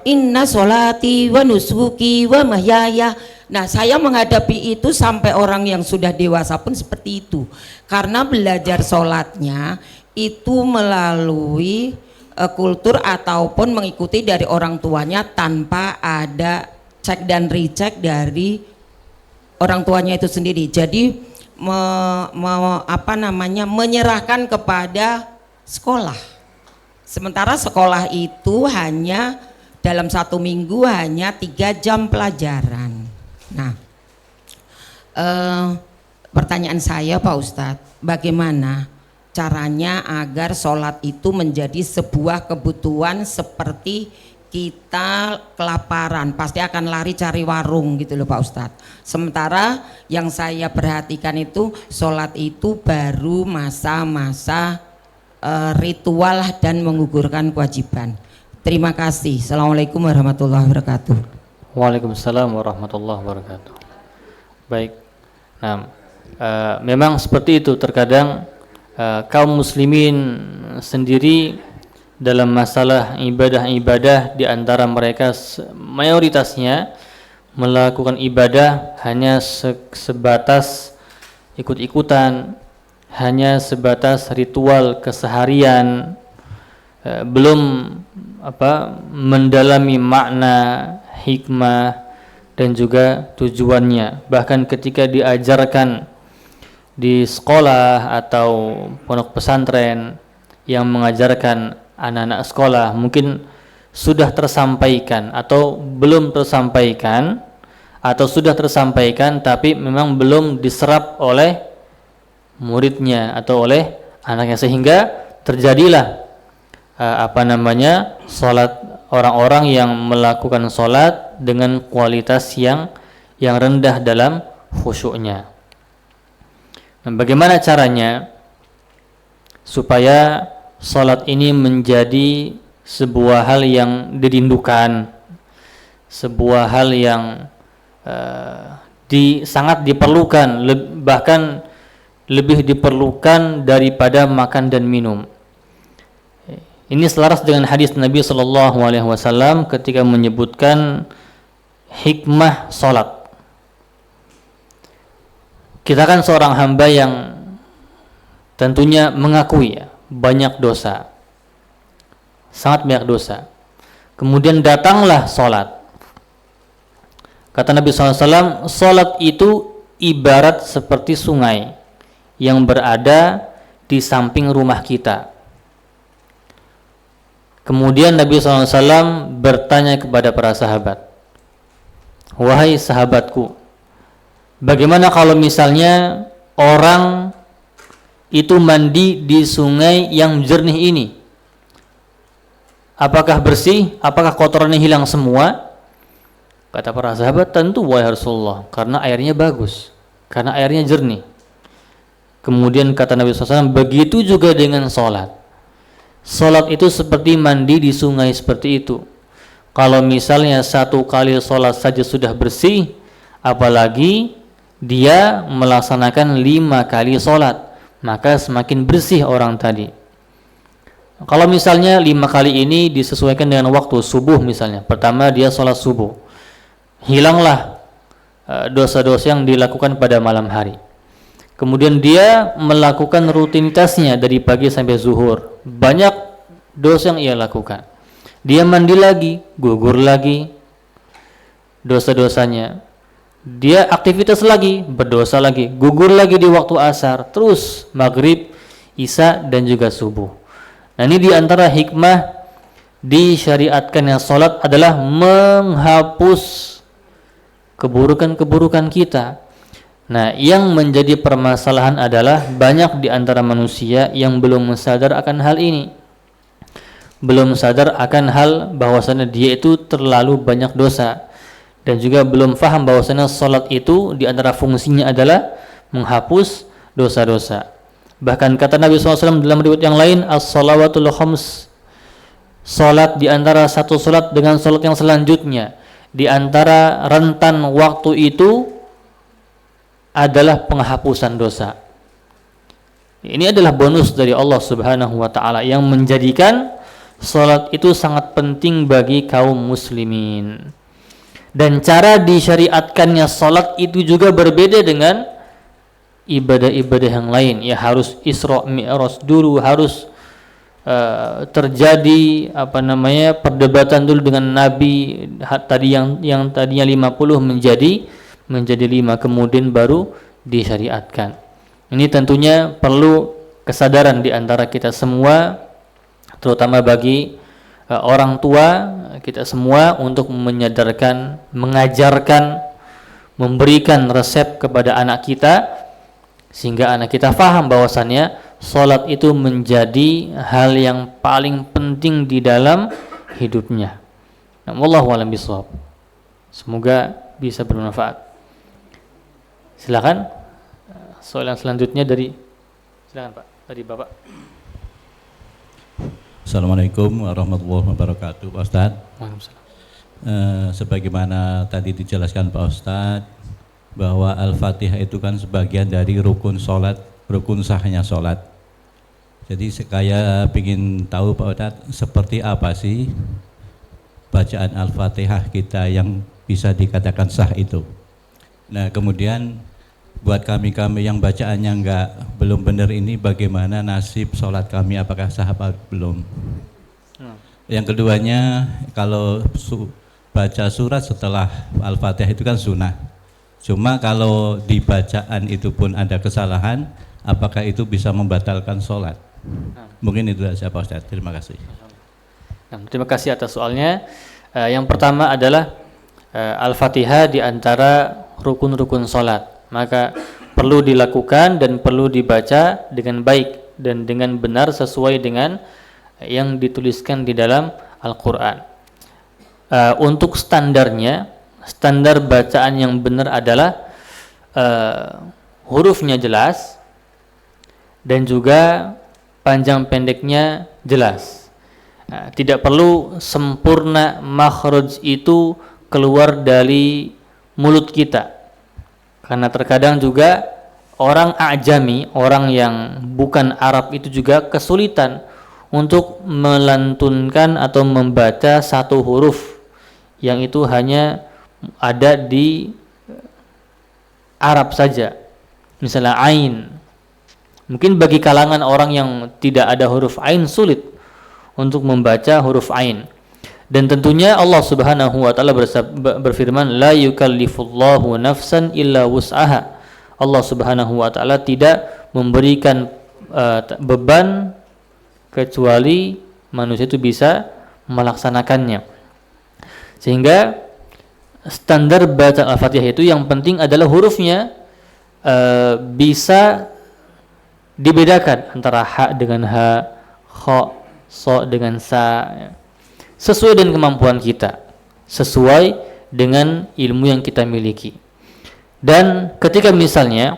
inna sholati wa nusuki wa mahyaya. Nah, saya menghadapi itu sampai orang yang sudah dewasa pun seperti itu, karena belajar sholatnya itu melalui kultur ataupun mengikuti dari orang tuanya tanpa ada cek dan recheck dari orang tuanya itu sendiri. Jadi menyerahkan kepada sekolah, sementara sekolah itu hanya dalam satu minggu hanya 3 jam pelajaran. Nah, pertanyaan saya Pak Ustadz, bagaimana caranya agar sholat itu menjadi sebuah kebutuhan seperti kita kelaparan pasti akan lari cari warung gitu loh Pak Ustadz. Sementara yang saya perhatikan itu sholat itu baru masa-masa ritual dan menggugurkan kewajiban. Terima kasih. Assalamualaikum warahmatullahi wabarakatuh. Waalaikumsalam warahmatullahi wabarakatuh. Baik. Nah, memang seperti itu terkadang kaum muslimin sendiri dalam masalah ibadah-ibadah, di antara mereka mayoritasnya melakukan ibadah hanya sebatas ikut-ikutan, hanya sebatas ritual keseharian, belum mendalami makna, hikmah dan juga tujuannya. Bahkan ketika diajarkan di sekolah atau pondok pesantren yang mengajarkan anak-anak sekolah, mungkin sudah tersampaikan atau belum tersampaikan, atau sudah tersampaikan tapi memang belum diserap oleh muridnya atau oleh anaknya, sehingga terjadilah salat orang-orang yang melakukan salat dengan kualitas yang rendah dalam khusyuknya. Nah, bagaimana caranya supaya salat ini menjadi sebuah hal yang dirindukan, sebuah hal yang sangat diperlukan, bahkan lebih diperlukan daripada makan dan minum. Ini selaras dengan hadis Nabi SAW ketika menyebutkan hikmah salat. Kita kan seorang hamba yang tentunya mengakui banyak dosa, sangat banyak dosa. Kemudian datanglah salat. Kata Nabi SAW, salat itu ibarat seperti sungai yang berada di samping rumah kita. Kemudian Nabi SAW bertanya kepada para sahabat, wahai sahabatku, bagaimana kalau misalnya orang itu mandi di sungai yang jernih ini? Apakah bersih? Apakah kotorannya hilang semua? Kata para sahabat, tentu wahai Rasulullah, karena airnya bagus, karena airnya jernih. Kemudian kata Nabi SAW, begitu juga dengan salat. Salat itu seperti mandi di sungai seperti itu. Kalau misalnya satu kali salat saja sudah bersih, apalagi dia melaksanakan 5 kali salat, maka semakin bersih orang tadi. Kalau misalnya 5 kali ini disesuaikan dengan waktu subuh misalnya, pertama dia salat subuh, hilanglah dosa-dosa yang dilakukan pada malam hari. Kemudian dia melakukan rutinitasnya dari pagi sampai zuhur, banyak dosa yang ia lakukan. Dia mandi lagi, gugur lagi dosa-dosanya. Dia aktivitas lagi, berdosa lagi, gugur lagi di waktu asar, terus maghrib, isya dan juga subuh. Nah, ini diantara hikmah disyariatkannya salat adalah menghapus keburukan-keburukan kita. Nah, yang menjadi permasalahan adalah banyak di antara manusia yang belum sadar akan hal ini. Belum sadar akan hal bahwasanya dia itu terlalu banyak dosa, dan juga belum faham bahwasanya salat itu di antara fungsinya adalah menghapus dosa-dosa. Bahkan kata Nabi SAW dalam riwayat yang lain, as-salawatul khams, salat di antara satu salat dengan salat yang selanjutnya, di antara rentan waktu itu adalah penghapusan dosa. Ini adalah bonus dari Allah Subhanahu wa taala yang menjadikan salat itu sangat penting bagi kaum muslimin. Dan cara disyariatkannya salat itu juga berbeda dengan ibadah-ibadah yang lain. Ya, harus Isra Mi'raj dulu, harus terjadi perdebatan dulu dengan Nabi tadi yang tadinya 50 menjadi 5, kemudian baru disyariatkan. Ini tentunya perlu kesadaran di antara kita semua, terutama bagi orang tua kita semua, untuk menyadarkan, mengajarkan, memberikan resep kepada anak kita, sehingga anak kita faham bahwasannya salat itu menjadi hal yang paling penting di dalam hidupnya. Wallahu a'lam bishawab. Semoga bisa bermanfaat. Silakan soal yang selanjutnya silakan Pak, dari Bapak. Assalamualaikum warahmatullahi wabarakatuh, Pak Ustadz. Waalaikumsalam. Sebagaimana tadi dijelaskan Pak Ustadz, bahwa Al-Fatihah itu kan sebagian dari rukun sholat, rukun sahnya sholat. Jadi saya ingin tahu Pak Ustadz, seperti apa sih bacaan Al-Fatihah kita yang bisa dikatakan sah itu. Nah, kemudian buat kami yang bacaannya belum benar ini, bagaimana nasib sholat kami, apakah sah apa belum? Yang keduanya, kalau baca surat setelah Al-Fatihah itu kan sunnah. Cuma kalau di bacaan itu pun ada kesalahan, apakah itu bisa membatalkan sholat? Mungkin itu saja Pak Ustadz. Terima kasih. Terima kasih atas soalnya. Yang pertama adalah Al-Fatihah di antara rukun-rukun sholat. Maka perlu dilakukan dan perlu dibaca dengan baik dan dengan benar sesuai dengan yang dituliskan di dalam Al-Quran. Untuk standarnya, standar bacaan yang benar adalah hurufnya jelas dan juga panjang pendeknya jelas. Tidak perlu sempurna makhraj itu keluar dari mulut kita. Karena terkadang juga orang ajami, orang yang bukan Arab itu juga kesulitan untuk melantunkan atau membaca satu huruf yang itu hanya ada di Arab saja. Misalnya ain. Mungkin bagi kalangan orang yang tidak ada huruf ain sulit untuk membaca huruf ain. Dan tentunya Allah Subhanahu wa taala berfirman, la yukallifullahu nafsan illa wus'aha. Allah Subhanahu wa taala tidak memberikan beban kecuali manusia itu bisa melaksanakannya. Sehingga standar baca Al-Fatihah itu yang penting adalah hurufnya bisa dibedakan antara ha dengan ha, kha, so dengan sa, sesuai dengan kemampuan kita, sesuai dengan ilmu yang kita miliki. Dan ketika misalnya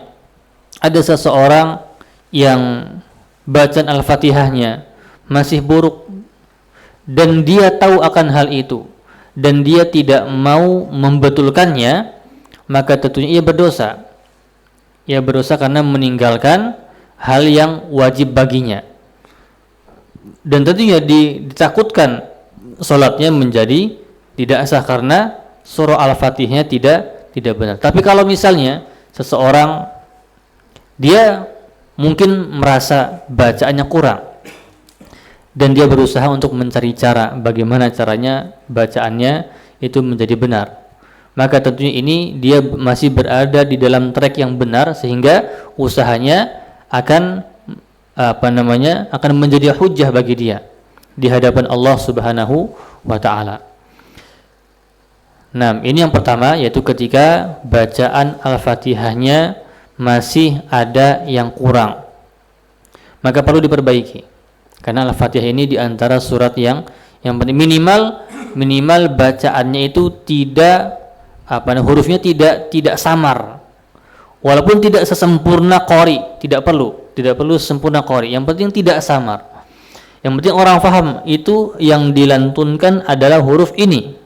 ada seseorang yang bacaan Al-Fatihahnya masih buruk dan dia tahu akan hal itu dan dia tidak mau membetulkannya, maka tentunya ia berdosa. Ia berdosa karena meninggalkan hal yang wajib baginya. Dan tentunya ditakutkan salatnya menjadi tidak sah karena surah Al-Fatihahnya tidak benar. Tapi kalau misalnya seseorang dia mungkin merasa bacaannya kurang dan dia berusaha untuk mencari cara bagaimana caranya bacaannya itu menjadi benar, maka tentunya ini dia masih berada di dalam track yang benar sehingga usahanya akan akan menjadi hujjah bagi dia di hadapan Allah Subhanahu wa taala. Nah, ini yang pertama, yaitu ketika bacaan Al-Fatihahnya masih ada yang kurang, maka perlu diperbaiki. Karena Al-Fatihah ini di antara surat yang penting, minimal bacaannya itu tidak hurufnya tidak samar. Walaupun tidak sesempurna qori, tidak perlu sempurna qori. Yang penting tidak samar. Yang penting orang paham itu yang dilantunkan adalah huruf ini.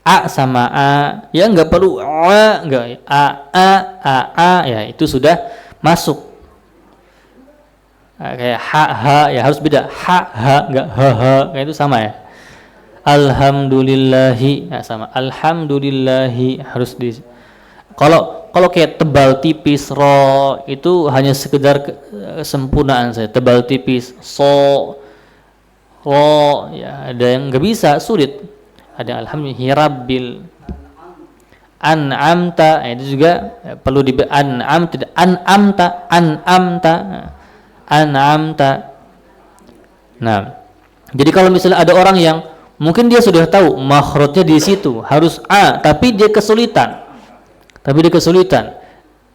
A sama A, ya enggak perlu A, enggak A, ya itu sudah masuk. Kayak ha ya harus beda, ha enggak ha, kayak itu sama ya. Alhamdulillahi ya sama, alhamdulillahi harus di. Kalau kayak tebal tipis ro itu hanya sekedar kesempurnaan saja, tebal tipis so ro ya ada yang enggak bisa, sulit. Ada alhamdulillahi rabbil an'amta, itu juga perlu di an'amta. Nah, jadi kalau misalnya ada orang yang mungkin dia sudah tahu makhrajnya di situ harus A, tapi dia kesulitan,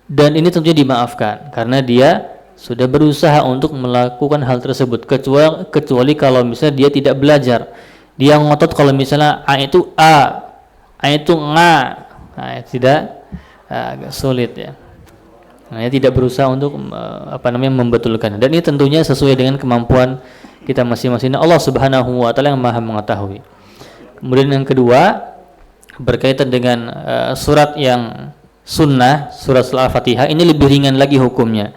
dan ini tentunya dimaafkan karena dia sudah berusaha untuk melakukan hal tersebut, kecuali kalau misalnya dia tidak belajar, dia ngotot kalau misalnya A itu A itu nga, nah, tidak agak sulit ya. Nah, dia tidak berusaha untuk membetulkan, dan ini tentunya sesuai dengan kemampuan kita masing-masing. Allah Subhanahu wa taala yang Maha mengetahui. Kemudian yang kedua berkaitan dengan surat yang sunnah, surat Al-Fatihah ini lebih ringan lagi hukumnya.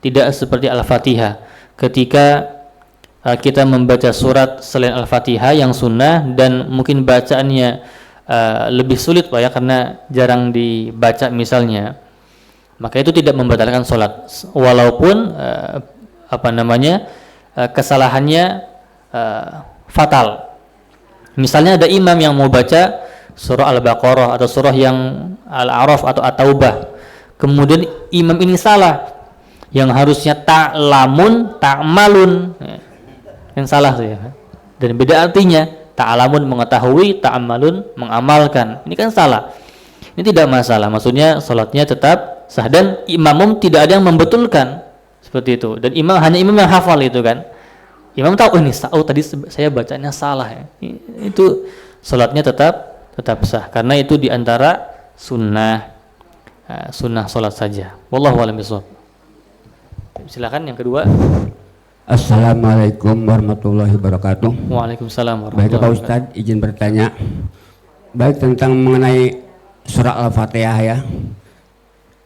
Tidak seperti Al-Fatihah. Ketika kita membaca surat selain Al-Fatihah yang sunnah dan mungkin bacaannya lebih sulit Pak ya, karena jarang dibaca misalnya, maka itu tidak membatalkan sholat, walaupun kesalahannya fatal. Misalnya ada imam yang mau baca surah Al-Baqarah atau surah yang Al-A'raf atau At-Taubah, kemudian imam ini salah, yang harusnya ta'lamun ta'malun, yang salah tuh ya. Dan beda artinya, ta'lamun mengetahui, ta'malun mengamalkan. Ini kan salah. Ini tidak masalah, maksudnya sholatnya tetap sah dan imam tidak ada yang membetulkan seperti itu. Dan hanya imam yang hafal itu kan. Imam tahu tadi saya bacanya salah ya. Itu sholatnya tetap sah karena itu diantara sunnah sholat saja. Wallahu a'lam bishawab. Silakan yang kedua. Assalamualaikum warahmatullahi wabarakatuh. Waalaikumsalam Baik warahmatullahi Pak Ustadz, izin bertanya. Baik tentang mengenai surah Al-Fatihah ya.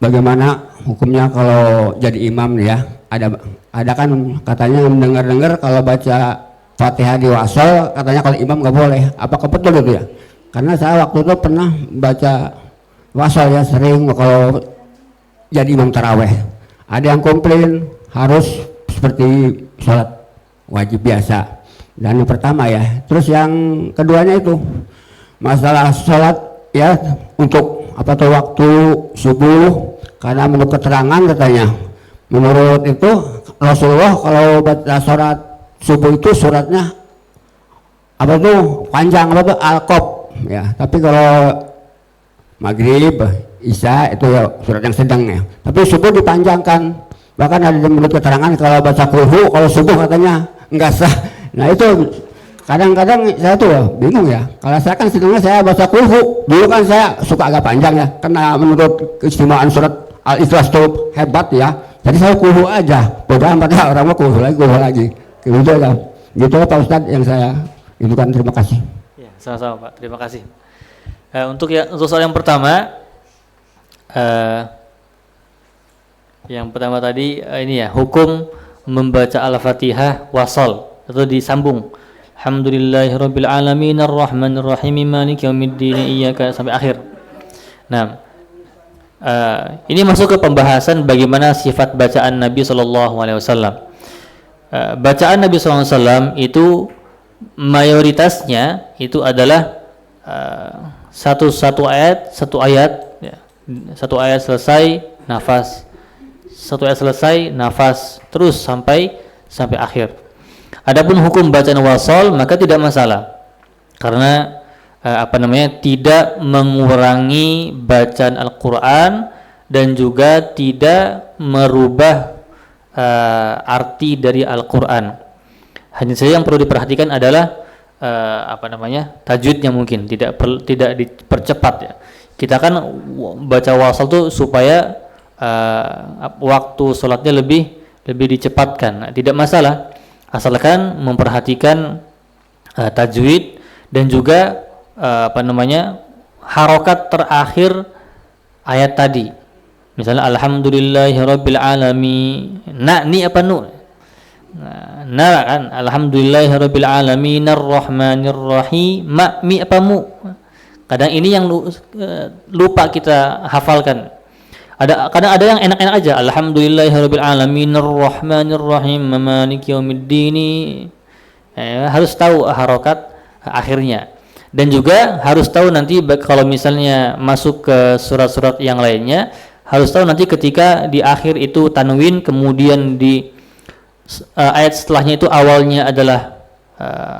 Bagaimana hukumnya kalau jadi imam nih ya? Ada kan katanya mendengar kalau baca Fatihah di wasol, katanya kalau imam nggak boleh. Apakah betul itu ya? Karena saya waktu itu pernah baca wasol ya, sering kalau jadi imam taraweh. Ada yang komplain harus seperti sholat wajib biasa. Dan yang pertama ya. Terus yang keduanya itu masalah sholat ya untuk waktu subuh, karena menurut keterangan katanya, menurut itu Rasulullah kalau baca surat subuh itu suratnya panjang Al-Qaf ya, tapi kalau maghrib isya itu ya surat yang sedang ya, tapi subuh dipanjangkan. Bahkan ada menurut keterangan kalau baca qul kalau subuh katanya enggak sah. Nah itu kadang-kadang saya tuh bingung ya. Kalau saya kan sedangnya saya baca qul dulu kan saya suka agak panjang ya, karena menurut keistimewaan surat Al-Ikhlas itu hebat ya. Jadi saya qul aja. Bodoh amat orang mau qul lagi. Gitu ya. Gitu Pak Ustadz yang saya itu kan. Terima kasih. Ya, sama-sama Pak. Terima kasih. Untuk soal yang pertama, tadi ini ya, hukum membaca Al-Fatihah wasol atau disambung. Alhamdulillahirabbil alamin arrahmanir rahim maliki yaumiddin iyyaka sampai akhir. Nah, ini masuk ke pembahasan bagaimana sifat bacaan Nabi sallallahu alaihi wasallam. Bacaan Nabi sallallahu alaihi wasallam itu mayoritasnya itu adalah satu ayat ya. Satu ayat selesai nafas. Satu ayat selesai nafas terus sampai akhir. Adapun hukum bacaan wasol maka tidak masalah, karena tidak mengurangi bacaan Al-Quran dan juga tidak merubah arti dari Al-Quran. Hanya saja yang perlu diperhatikan adalah tajwidnya mungkin tidak dipercepat ya. Kita kan baca wasol tuh supaya waktu sholatnya lebih dicepatkan. Nah, tidak masalah asalkan memperhatikan tajwid dan juga harokat terakhir ayat tadi. Misalnya alhamdulillahirabbil alamin. Ni apa nu? Nah, kan alhamdulillahirabbil alamin arrahmanir rahim. Mi apa mu? Kadang ini yang lupa kita hafalkan. Kadang ada yang enak-enak aja. Alhamdulillahirabbil alamin arrahmanir rahim maliki yaumiddin. Harus tahu harokat akhirnya. Dan juga harus tahu nanti kalau misalnya masuk ke surat-surat yang lainnya, harus tahu nanti ketika di akhir itu tanwin, kemudian di ayat setelahnya itu awalnya adalah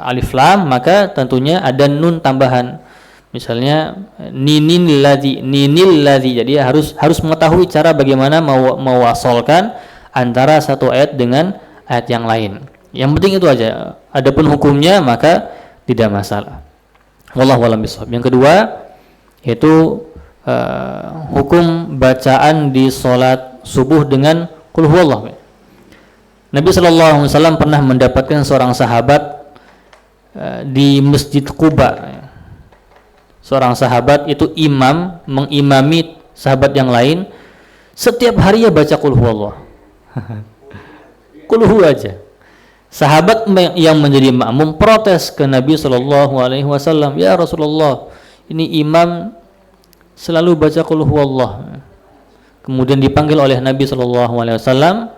alif lam, maka tentunya ada nun tambahan. Misalnya ninil ladzi. Jadi harus mengetahui cara bagaimana mewasolkan antara satu ayat dengan ayat yang lain. Yang penting itu aja. Adapun hukumnya maka tidak masalah. Wallahu a'lam bishawab. Yang kedua yaitu hukum bacaan di sholat subuh dengan qul huwallah. Nabi sallallahu alaihi wasallam pernah mendapatkan seorang sahabat di Masjid Quba. Seorang sahabat itu mengimami sahabat yang lain, setiap hari ya baca qul huwallah. Qul hu aja. Sahabat yang menjadi makmum protes ke Nabi sallallahu alaihi wasallam, "Ya Rasulullah, ini imam selalu baca qul huwallah. kemudian dipanggil oleh Nabi SAW,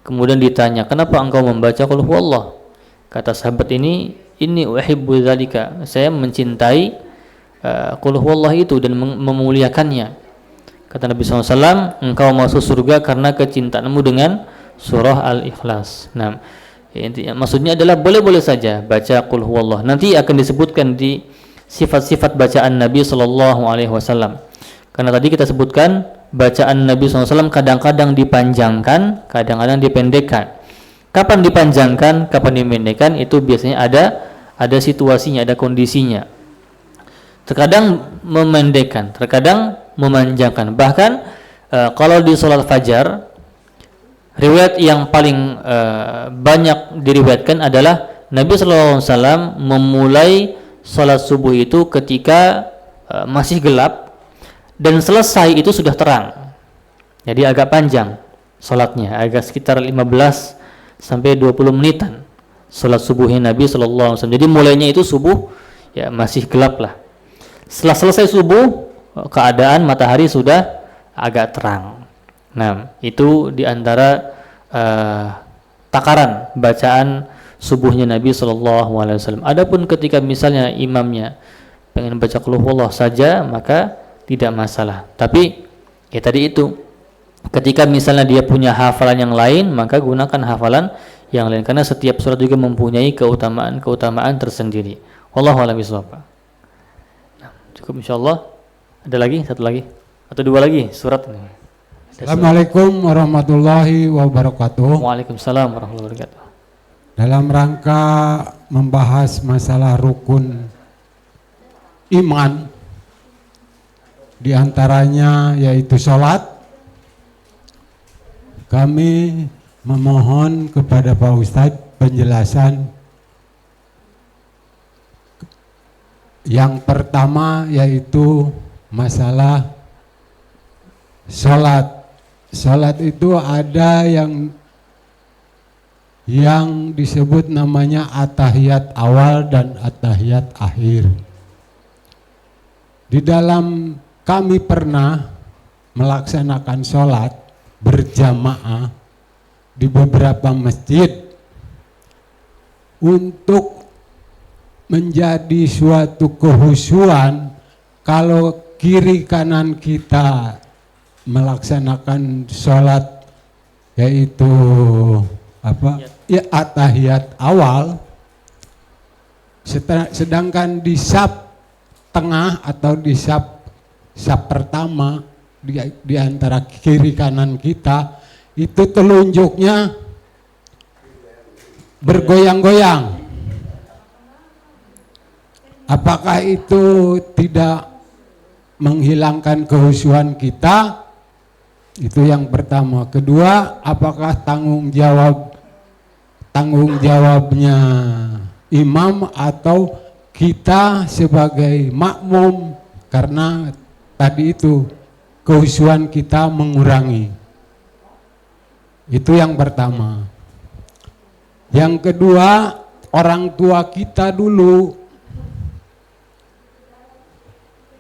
kemudian ditanya, kenapa engkau membaca qul huwallah? Kata sahabat ini uhibbu dzalika, saya mencintai qul huwallah itu dan memuliakannya. Kata Nabi SAW, engkau masuk surga karena kecintaanmu dengan surah Al-Ikhlas. Nah, maksudnya adalah boleh-boleh saja baca qul huwallah. Nanti akan disebutkan di sifat-sifat bacaan Nabi SAW. Karena tadi kita sebutkan bacaan Nabi SAW kadang-kadang dipanjangkan, kadang-kadang dipendekkan. Kapan dipanjangkan, kapan dipendekkan, itu biasanya ada situasinya, ada kondisinya. Terkadang memendekkan, terkadang memanjangkan. Bahkan kalau di sholat fajar, riwayat yang paling banyak diriwayatkan adalah Nabi SAW memulai sholat subuh itu ketika masih gelap dan selesai itu sudah terang. Jadi agak panjang sholatnya, agak sekitar 15 sampai 20 menitan sholat subuhnya Nabi SAW. Jadi mulainya itu subuh ya masih gelap lah. Setelah selesai subuh, keadaan matahari sudah agak terang. Nah, itu diantara takaran bacaan subuhnya Nabi SAW. Adapun ketika misalnya imamnya pengen baca qul huwallah saja, maka tidak masalah. Tapi ya tadi itu, ketika misalnya dia punya hafalan yang lain, maka gunakan hafalan yang lain, karena setiap surat juga mempunyai keutamaan tersendiri. Wallahu a'lam bishawab. Cukup insyaallah. Ada lagi? Satu lagi? Atau dua lagi surat ini? Assalamualaikum warahmatullahi wabarakatuh. Waalaikumsalam warahmatullahi wabarakatuh. Dalam rangka membahas masalah rukun iman, diantaranya yaitu sholat, kami memohon kepada Pak Ustadz penjelasan. Yang pertama yaitu masalah sholat. Sholat itu ada yang disebut namanya at-tahiyat awal dan at-tahiyat akhir. Di dalam kami pernah melaksanakan sholat berjamaah di beberapa masjid untuk menjadi suatu kehusuan kalau kiri kanan kita melaksanakan sholat yaitu at-tahiyat awal, sedangkan di saf tengah atau di saf pertama di antara kiri kanan kita itu telunjuknya bergoyang-goyang. Apakah itu tidak menghilangkan kehusuan kita? Itu yang pertama. Kedua, apakah tanggung jawabnya imam atau kita sebagai makmum, karena tadi itu kehusuan kita mengurangi. Itu yang pertama. Yang kedua, orang tua kita dulu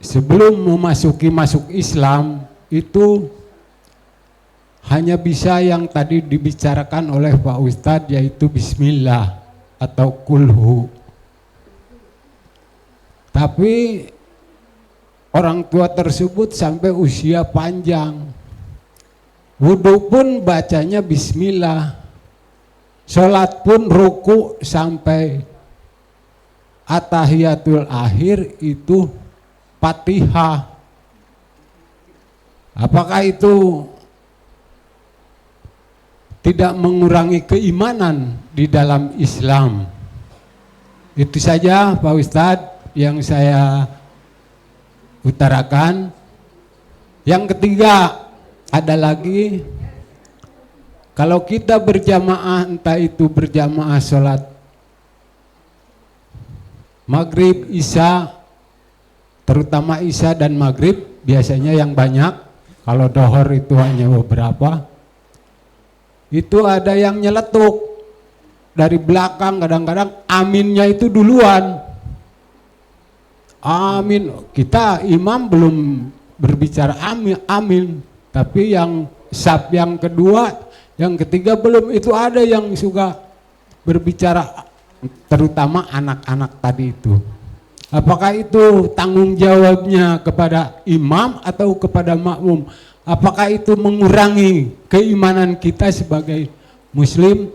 sebelum masuk Islam itu hanya bisa yang tadi dibicarakan oleh Pak Ustadz, yaitu bismillah atau kulhu. Tapi orang tua tersebut sampai usia panjang, wudhu pun bacanya bismillah, sholat pun ruku sampai at-tahiyatul akhir itu Fatihah. Apakah itu tidak mengurangi keimanan di dalam Islam? Itu saja Pak Ustadz yang saya utarakan. Yang ketiga, ada lagi, kalau kita berjamaah, entah itu berjamaah sholat maghrib, isya, terutama isya dan maghrib biasanya yang banyak, kalau dohor itu hanya beberapa, itu ada yang nyeletuk dari belakang, kadang-kadang aminnya itu duluan. Amin, kita imam belum berbicara amin, Tapi yang saf yang kedua, yang ketiga belum, itu ada yang suka berbicara, terutama anak-anak tadi itu. Apakah itu tanggung jawabnya kepada imam atau kepada makmum? Apakah itu mengurangi keimanan kita sebagai muslim?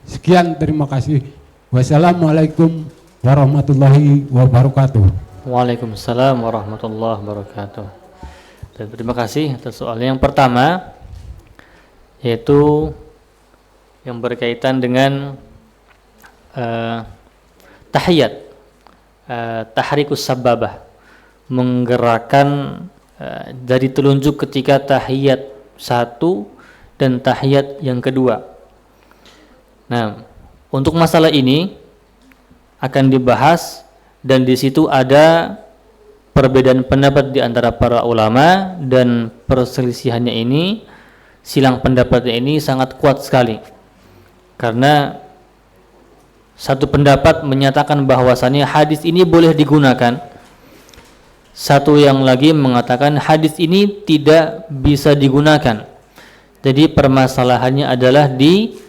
Sekian, terima kasih. Wassalamualaikum warahmatullahi wabarakatuh. Waalaikumsalam warahmatullahi wabarakatuh. Dan terima kasih atas soalnya yang pertama, yaitu yang berkaitan dengan tahiyat, tahrikus sababah, menggerakkan dari telunjuk ketika tahiyat satu dan tahiyat yang kedua. Nah, untuk masalah ini akan dibahas, dan di situ ada perbedaan pendapat di antara para ulama, dan perselisihannya ini, silang pendapatnya ini sangat kuat sekali. Karena satu pendapat menyatakan bahwasannya hadis ini boleh digunakan, satu yang lagi mengatakan hadis ini tidak bisa digunakan. Jadi permasalahannya adalah di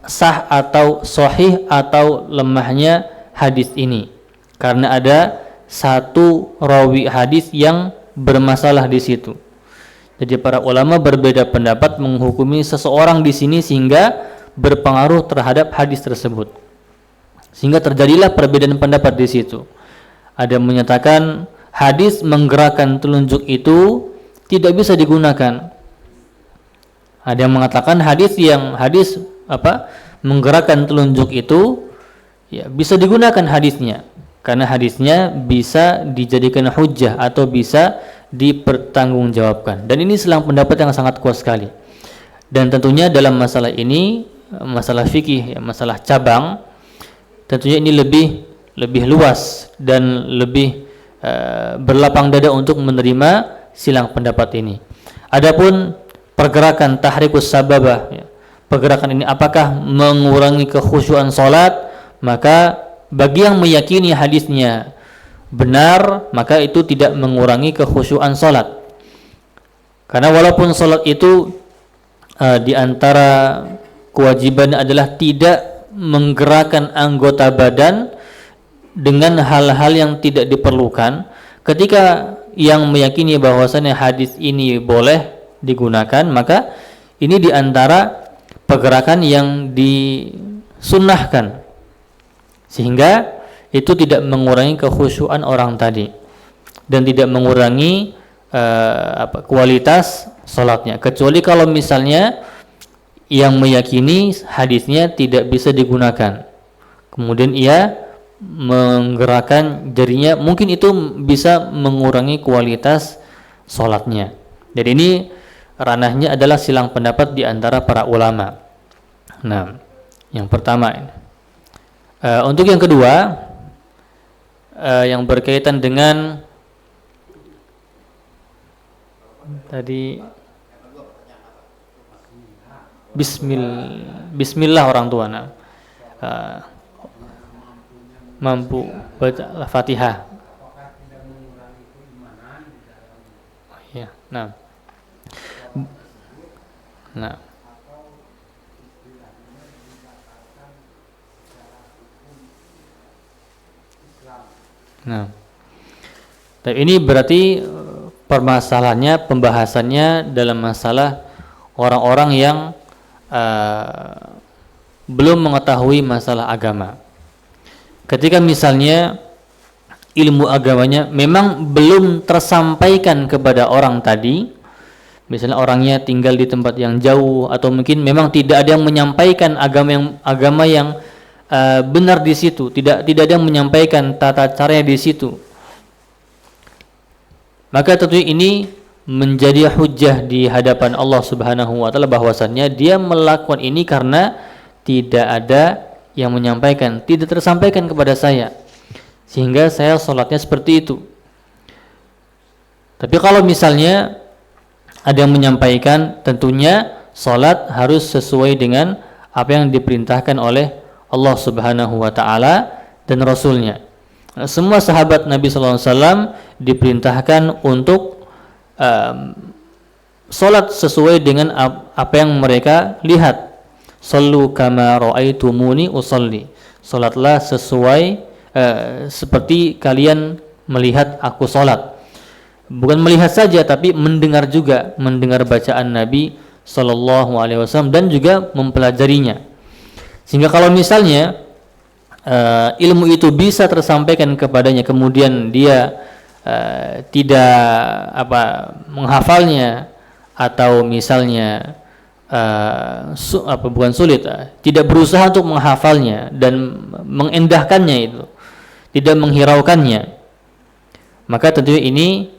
sah atau sahih atau lemahnya hadis ini, karena ada satu rawi hadis yang bermasalah di situ. Jadi para ulama berbeda pendapat menghukumi seseorang di sini sehingga berpengaruh terhadap hadis tersebut, sehingga terjadilah perbedaan pendapat di situ. Ada yang menyatakan hadis menggerakkan telunjuk itu tidak bisa digunakan. Ada yang mengatakan hadis menggerakkan telunjuk itu ya bisa digunakan hadisnya, karena hadisnya bisa dijadikan hujjah atau bisa dipertanggungjawabkan. Dan ini silang pendapat yang sangat kuat sekali. Dan tentunya dalam masalah ini, masalah fikih, masalah cabang, tentunya ini lebih luas dan lebih berlapang dada untuk menerima silang pendapat ini. Adapun pergerakan tahrikus sababah, ya, pergerakan ini apakah mengurangi kekhusyuan salat, maka bagi yang meyakini hadisnya benar, maka itu tidak mengurangi kekhusyuan salat. Karena walaupun salat itu di antara kewajibannya adalah tidak menggerakkan anggota badan dengan hal-hal yang tidak diperlukan, ketika yang meyakini bahwasannya hadis ini boleh digunakan, maka ini di antara pergerakan yang disunnahkan, sehingga itu tidak mengurangi kekhusyuan orang tadi dan tidak mengurangi kualitas sholatnya, kecuali kalau misalnya yang meyakini hadisnya tidak bisa digunakan, kemudian ia menggerakkan jarinya, mungkin itu bisa mengurangi kualitas sholatnya. Jadi ini ranahnya adalah silang pendapat di antara para ulama. Nah, yang pertama ini. Untuk yang kedua, yang berkaitan dengan tadi Bismillah orang tua, mampu baca Al-Fatihah. Ya, nah. Tapi ini berarti permasalahannya, pembahasannya dalam masalah orang-orang yang belum mengetahui masalah agama. Ketika misalnya ilmu agamanya memang belum tersampaikan kepada orang tadi, misalnya orangnya tinggal di tempat yang jauh, atau mungkin memang tidak ada yang menyampaikan agama yang benar di situ, tidak ada yang menyampaikan tata caranya di situ, maka tentunya ini menjadi hujjah di hadapan Allah Subhanahu wa taala bahwasannya dia melakukan ini karena tidak ada yang menyampaikan, tidak tersampaikan kepada saya, sehingga saya sholatnya seperti itu. Tapi kalau misalnya ada yang menyampaikan, tentunya sholat harus sesuai dengan apa yang diperintahkan oleh Allah Subhanahu wa taala dan Rasulnya. Semua sahabat Nabi sallallahu alaihi wasallam diperintahkan untuk sholat sesuai dengan apa yang mereka lihat. Sallu kama ra'aitumuni usalli. Sholatlah sesuai seperti kalian melihat aku sholat. Bukan melihat saja, tapi mendengar juga, mendengar bacaan Nabi Sallallahu Alaihi Wasallam dan juga mempelajarinya. Sehingga kalau misalnya ilmu itu bisa tersampaikan kepadanya, kemudian dia tidak menghafalnya, atau misalnya bukan sulit, tidak berusaha untuk menghafalnya dan mengendahkannya itu, tidak menghiraukannya, maka tentunya ini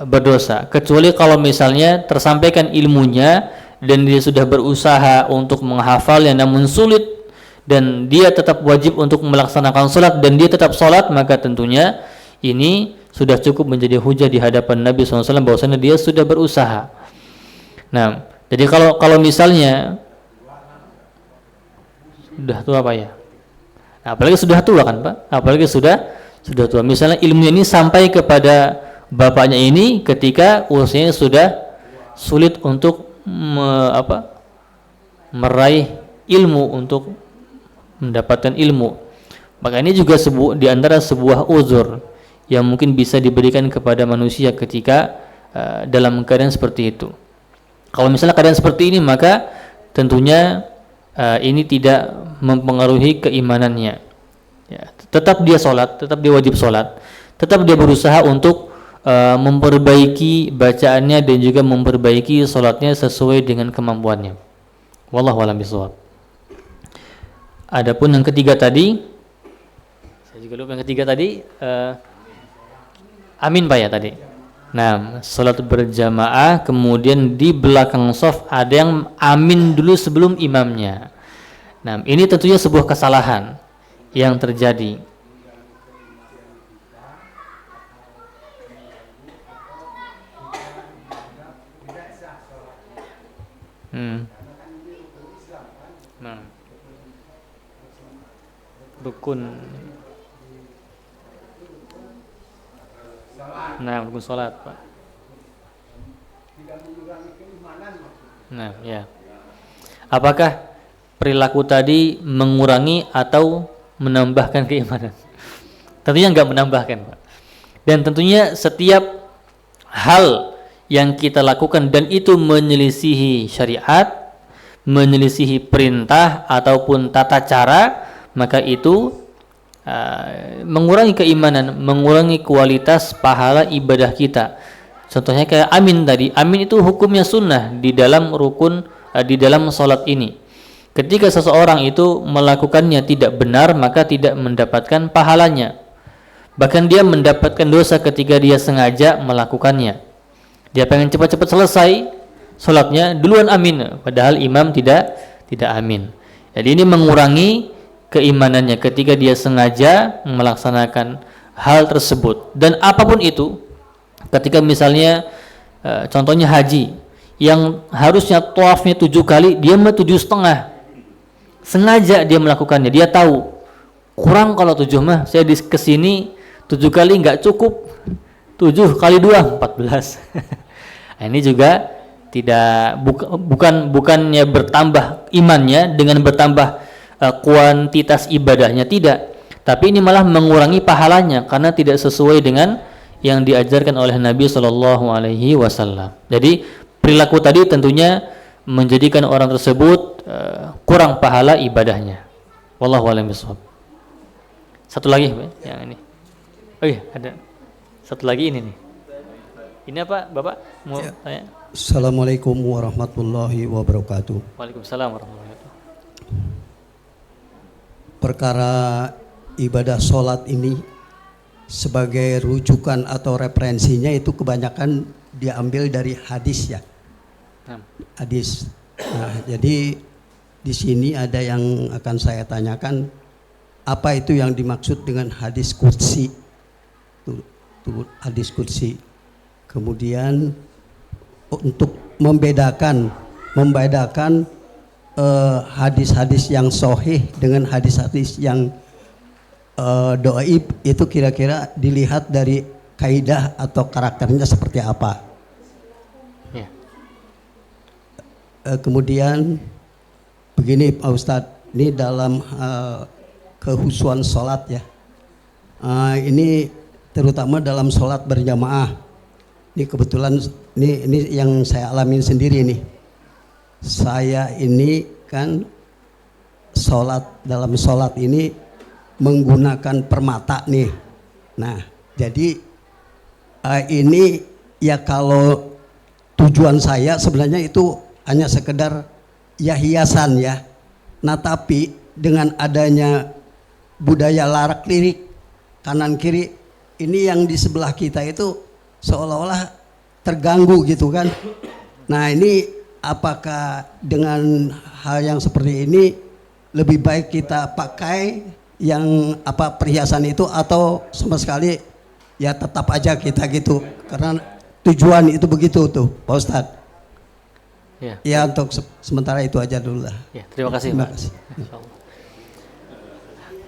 berdosa. Kecuali kalau misalnya tersampaikan ilmunya dan dia sudah berusaha untuk menghafalnya namun sulit, dan dia tetap wajib untuk melaksanakan sholat dan dia tetap sholat, maka tentunya ini sudah cukup menjadi hujah di hadapan Nabi SAW bahwasanya dia sudah berusaha. Nah, jadi kalau misalnya sudah tua Pak ya, apalagi sudah tua kan Pak, apalagi sudah tua. Misalnya ilmunya ini sampai kepada bapaknya ini ketika usianya sudah sulit untuk meraih ilmu, untuk mendapatkan ilmu, maka ini juga di antara sebuah uzur yang mungkin bisa diberikan kepada manusia ketika dalam keadaan seperti itu. Kalau misalnya keadaan seperti ini, maka tentunya ini tidak mempengaruhi keimanannya. Ya, tetap dia sholat, tetap dia wajib sholat, tetap dia berusaha untuk memperbaiki bacaannya dan juga memperbaiki sholatnya sesuai dengan kemampuannya. Wallahu a'lam bishawab. Adapun yang ketiga tadi, saya juga lupa yang ketiga tadi, amin Pak ya tadi. Nah, sholat berjamaah kemudian di belakang shaf ada yang amin dulu sebelum imamnya. Nah, ini tentunya sebuah kesalahan yang terjadi. Nah, rukun. Nah, rukun sholat Pak. Nah, ya. Apakah perilaku tadi mengurangi atau menambahkan keimanan? Tentunya enggak menambahkan Pak. Dan tentunya setiap hal yang kita lakukan dan itu menyelisihi syariat, menyelisihi perintah ataupun tata cara, maka itu mengurangi keimanan, mengurangi kualitas pahala ibadah kita. Contohnya kayak amin tadi. Amin itu hukumnya sunnah di dalam rukun, di dalam sholat ini. Ketika seseorang itu melakukannya tidak benar, maka tidak mendapatkan pahalanya. Bahkan dia mendapatkan dosa ketika dia sengaja melakukannya. Dia pengen cepat-cepat selesai sholatnya, duluan amin, padahal imam tidak amin. Jadi ini mengurangi keimanannya ketika dia sengaja melaksanakan hal tersebut. Dan apapun itu, ketika misalnya contohnya haji yang harusnya tawafnya 7 kali, dia mah 7,5, sengaja dia melakukannya. Dia tahu kurang kalau 7 mah, saya kesini 7 kali nggak cukup, 7 kali 2 14. Nah, ini juga tidak bukannya bertambah imannya dengan bertambah kuantitas ibadahnya, tidak, tapi ini malah mengurangi pahalanya karena tidak sesuai dengan yang diajarkan oleh Nabi Shallallahu Alaihi Wasallam. Jadi perilaku tadi tentunya menjadikan orang tersebut kurang pahala ibadahnya. Wallahu a'lam bishawab. Satu lagi yang ini. Oh iya, ada satu lagi ini nih. Ini apa Bapak mau tanya? Assalamualaikum warahmatullahi wabarakatuh. Waalaikumsalam warahmatullahi wabarakatuh. Perkara ibadah sholat ini sebagai rujukan atau referensinya itu kebanyakan diambil dari hadis ya. Hadis. Nah, jadi di sini ada yang akan saya tanyakan, apa itu yang dimaksud dengan hadis qudsi? Hadis qudsi. Kemudian untuk membedakan hadis-hadis yang sahih dengan hadis-hadis yang dhaif, itu kira-kira dilihat dari kaidah atau karakternya seperti apa? kemudian begini Pak Ustadz, ini dalam kehusuan sholat ya. Ini terutama dalam sholat berjamaah. Ini kebetulan ini yang saya alamin sendiri nih. Saya ini kan dalam sholat ini menggunakan permata nih. Nah, jadi ini ya kalau tujuan saya sebenarnya itu hanya sekedar ya hiasan ya. Nah, tapi dengan adanya budaya larak-lirik kanan kiri, ini yang di sebelah kita itu seolah-olah terganggu gitu kan. Nah, ini apakah dengan hal yang seperti ini lebih baik kita pakai yang perhiasan itu, atau sama sekali ya tetap aja kita gitu, karena tujuan itu begitu tuh Pak Ustadz. Ya untuk sementara itu aja dulu lah. Ya, terima kasih.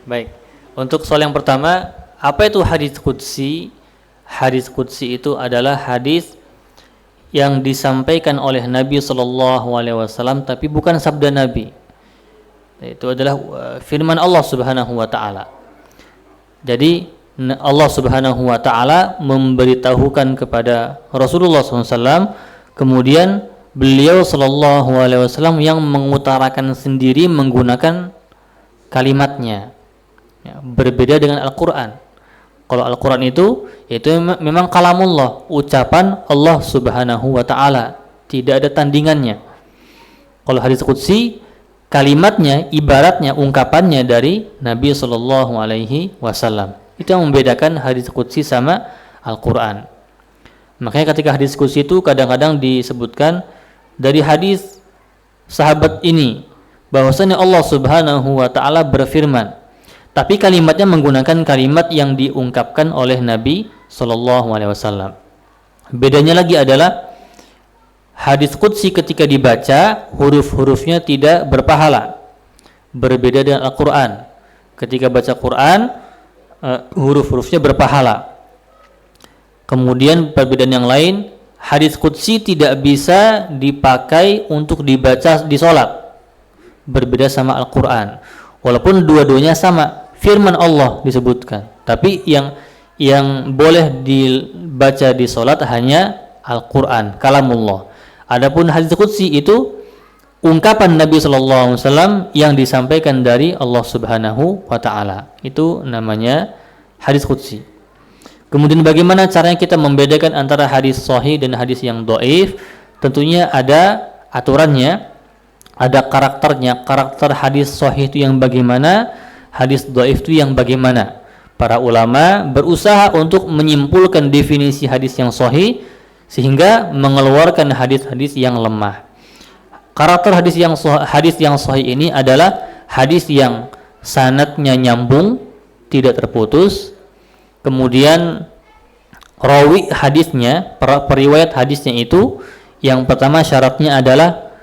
Baik, untuk soal yang pertama, apa itu hadis qudsi? Hadis qudsi itu adalah hadis yang disampaikan oleh Nabi SAW, tapi bukan sabda Nabi. Itu adalah firman Allah Subhanahu wa taala. Jadi Allah Subhanahu wa taala memberitahukan kepada Rasulullah SAW, kemudian beliau sallallahu alaihi wasallam yang mengutarakan sendiri menggunakan kalimatnya. Ya, berbeda dengan Al-Qur'an. Kalau Al-Qur'an itu memang kalamullah, ucapan Allah Subhanahu wa taala, tidak ada tandingannya. Kalau hadis qudsi, kalimatnya, ibaratnya, ungkapannya dari Nabi sallallahu alaihi wasallam. Itu yang membedakan hadis qudsi sama Al-Qur'an. Makanya ketika hadis qudsi itu kadang-kadang disebutkan dari hadis sahabat ini bahwasanya Allah Subhanahu wa taala berfirman, tapi kalimatnya menggunakan kalimat yang diungkapkan oleh Nabi sallallahu alaihi wasallam. Bedanya lagi adalah hadis qudsi ketika dibaca huruf-hurufnya tidak berpahala. Berbeda dengan Al-Qur'an. Ketika baca Quran huruf-hurufnya berpahala. Kemudian perbedaan yang lain, hadis qudsi tidak bisa dipakai untuk dibaca di sholat, berbeda sama Al-Quran. Walaupun dua-duanya sama, firman Allah disebutkan, tapi yang boleh dibaca di sholat hanya Al-Quran, kalamullah. Adapun hadis qudsi itu ungkapan Nabi SAW yang disampaikan dari Allah Subhanahu wa ta'ala. Itu namanya hadis qudsi. Kemudian bagaimana caranya kita membedakan antara hadis sahih dan hadis yang dhaif? Tentunya ada aturannya, ada karakternya. Karakter hadis sahih itu yang bagaimana, hadis dhaif itu yang bagaimana. Para ulama berusaha untuk menyimpulkan definisi hadis yang sahih sehingga mengeluarkan hadis-hadis yang lemah. Karakter hadis yang sahih ini adalah hadis yang sanadnya nyambung, tidak terputus. Kemudian rawi hadisnya, periwayat hadisnya itu yang pertama syaratnya adalah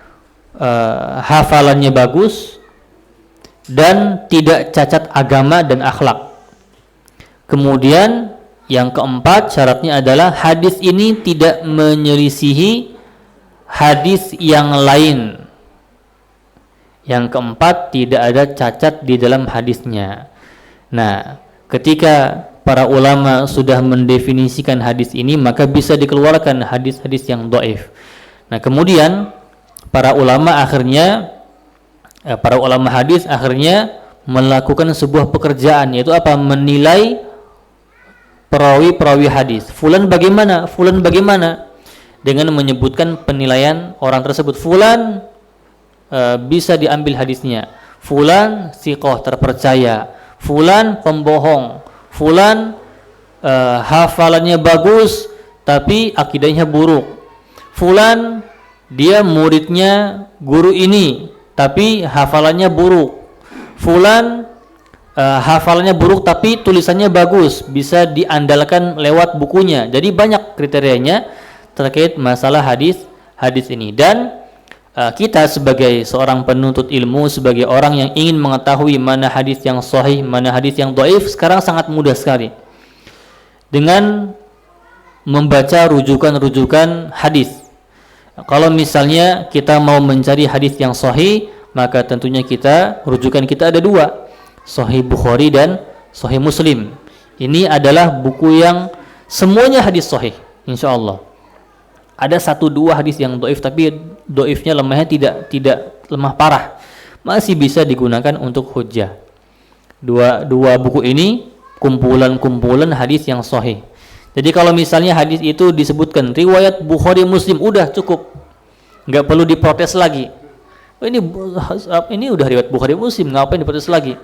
hafalannya bagus dan tidak cacat agama dan akhlak. Kemudian yang keempat syaratnya adalah hadis ini tidak menyelisihi hadis yang lain. Yang keempat, tidak ada cacat di dalam hadisnya. Nah, ketika para ulama sudah mendefinisikan hadis ini, maka bisa dikeluarkan hadis-hadis yang dhaif. Nah, kemudian para ulama hadis akhirnya melakukan sebuah pekerjaan, yaitu apa? Menilai perawi hadis. Fulan bagaimana? Fulan bagaimana? Dengan menyebutkan penilaian orang tersebut. Fulan bisa diambil hadisnya. Fulan thiqah, terpercaya. Fulan pembohong. Fulan hafalannya bagus tapi akidahnya buruk. Fulan dia muridnya guru ini tapi hafalannya buruk. Fulan hafalannya buruk tapi tulisannya bagus, bisa diandalkan lewat bukunya. Jadi banyak kriterianya terkait masalah hadis ini. Dan kita sebagai seorang penuntut ilmu, sebagai orang yang ingin mengetahui mana hadis yang sahih, mana hadis yang dhaif, sekarang sangat mudah sekali dengan membaca rujukan-rujukan hadis. Kalau misalnya kita mau mencari hadis yang sahih, maka tentunya rujukan kita ada dua, Sahih Bukhari dan Sahih Muslim. Ini adalah buku yang semuanya hadis sahih, insya Allah. Ada 1-2 hadis yang doif, tapi doifnya lemahnya tidak lemah parah, masih bisa digunakan untuk hujjah. Dua buku ini kumpulan hadis yang sahih. Jadi kalau misalnya hadis itu disebutkan riwayat Bukhari Muslim, udah cukup, nggak perlu diprotes lagi. Ini udah riwayat Bukhari Muslim, ngapain diprotes lagi?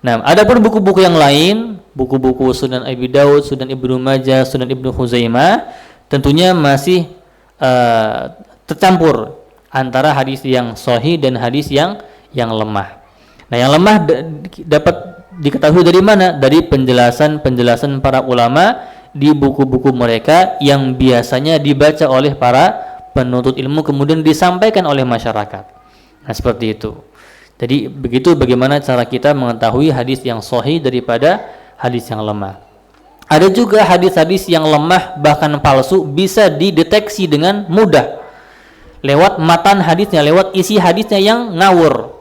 Nah, ada pun buku-buku yang lain, buku-buku Sunan Abi Daud, Sunan Ibnu Majah, Sunan Ibnu Khuzaimah, tentunya masih tercampur antara hadis yang sahih dan hadis yang lemah. Nah, yang lemah dapat diketahui dari mana? Dari penjelasan para ulama di buku-buku mereka yang biasanya dibaca oleh para penuntut ilmu kemudian disampaikan oleh masyarakat. Nah, seperti itu. Jadi begitu bagaimana cara kita mengetahui hadis yang sahih daripada hadis yang lemah. Ada juga hadis-hadis yang lemah bahkan palsu bisa dideteksi dengan mudah lewat matan hadisnya, lewat isi hadisnya yang ngawur.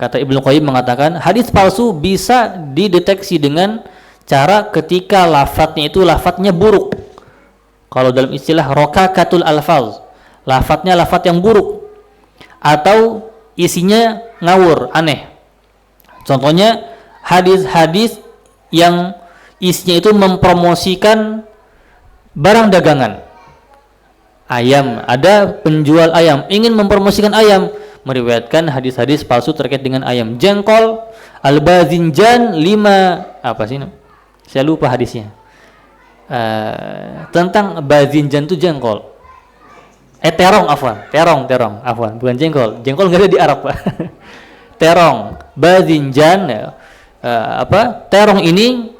Kata Ibnu Qayyim mengatakan hadis palsu bisa dideteksi dengan cara ketika lafadznya buruk. Kalau dalam istilah rokakatul alfaz, lafadznya lafadz yang buruk atau isinya ngawur, aneh. Contohnya hadis-hadis yang isinya itu mempromosikan barang dagangan. Ayam, ada penjual ayam ingin mempromosikan ayam, meriwayatkan hadis-hadis palsu terkait dengan ayam. Jengkol, al-bazinjan 5 apa sih? Saya lupa hadisnya. Tentang bazinjan itu jengkol. Terong afwan, bukan jengkol. Jengkol nggak ada di Arab, Pak. Terong, bazinjan, terong ini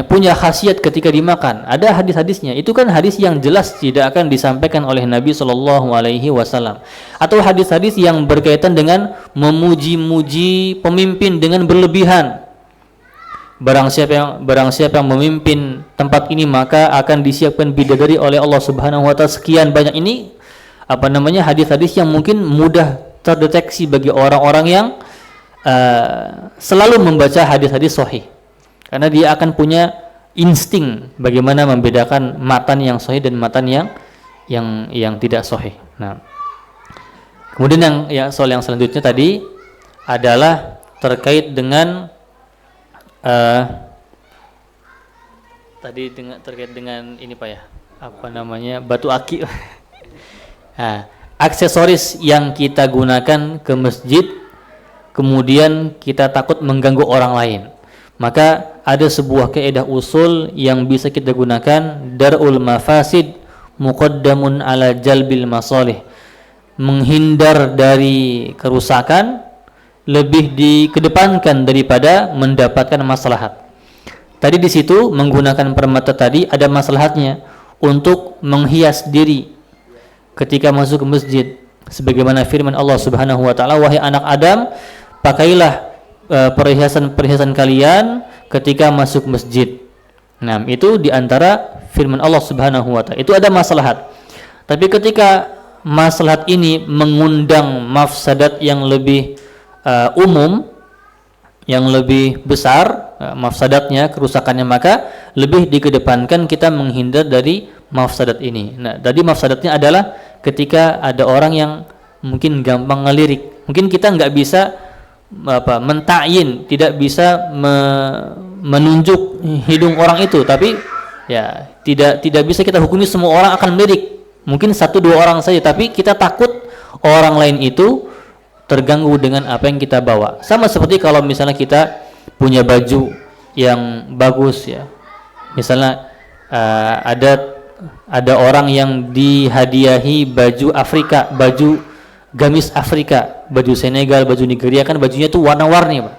punya khasiat ketika dimakan. Ada hadis-hadisnya. Itu kan hadis yang jelas tidak akan disampaikan oleh Nabi Shallallahu Alaihi Wasallam. Atau hadis-hadis yang berkaitan dengan memuji-muji pemimpin dengan berlebihan. Barang siapa yang memimpin tempat ini maka akan disiapkan bidadari oleh Allah Subhanahu wa taala. Sekian banyak ini hadis-hadis yang mungkin mudah terdeteksi bagi orang-orang yang selalu membaca hadis-hadis sahih. Karena dia akan punya insting bagaimana membedakan matan yang sahih dan matan yang tidak sahih. Nah, kemudian soal yang selanjutnya tadi adalah terkait dengan terkait dengan ini Pak ya, batu aki. Nah, aksesoris yang kita gunakan ke masjid kemudian kita takut mengganggu orang lain, maka ada sebuah kaidah usul yang bisa kita gunakan, darul mafasid muqaddamun ala jalbil masalih. Menghindar dari kerusakan lebih dikedepankan daripada mendapatkan maslahat. Tadi di situ menggunakan permata tadi ada maslahatnya untuk menghias diri ketika masuk ke masjid. Sebagaimana firman Allah Subhanahu wa taala, wahai anak Adam, pakailah perhiasan-perhiasan kalian ketika masuk masjid. Nah, itu diantara firman Allah Subhanahu wa taala. Itu ada maslahat. Tapi ketika maslahat ini mengundang mafsadat yang lebih umum, yang lebih besar mafsadatnya, kerusakannya, maka lebih dikedepankan kita menghindar dari mafsadat ini. Nah, tadi mafsadatnya adalah ketika ada orang yang mungkin gampang ngelirik. Mungkin kita nggak bisa mentakyin, tidak bisa menunjuk hidung orang itu, tapi ya tidak bisa kita hukumi semua orang akan melirik. Mungkin 1-2 orang saja, tapi kita takut orang lain itu terganggu dengan apa yang kita bawa. Sama seperti kalau misalnya kita punya baju yang bagus ya, misalnya ada orang yang dihadiahi baju Afrika, baju gamis Afrika, baju Senegal, baju Nigeria, kan bajunya itu warna-warni, Pak.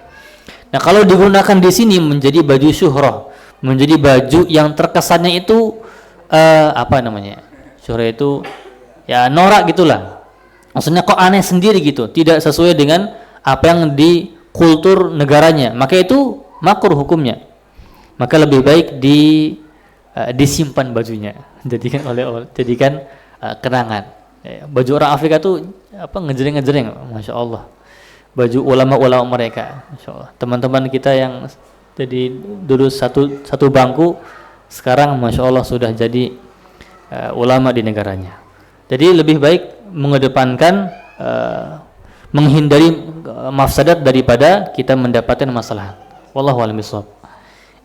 Nah, kalau digunakan di sini menjadi baju syuhrah, menjadi baju yang terkesannya itu syuhrah itu ya norak gitulah. Maksudnya kok aneh sendiri gitu, tidak sesuai dengan apa yang di kultur negaranya, maka itu makruh hukumnya. Maka lebih baik disimpan bajunya, jadikan kenangan. Baju orang Afrika tuh apa ngejreng-ngejreng, masya Allah. Baju ulama-ulama mereka, masya Allah. Teman-teman kita yang jadi dulu satu bangku, sekarang masya Allah sudah jadi ulama di negaranya. Jadi lebih baik mengedepankan menghindari mafsadat daripada kita mendapatkan masalah. Wallahu a'lam bishawab.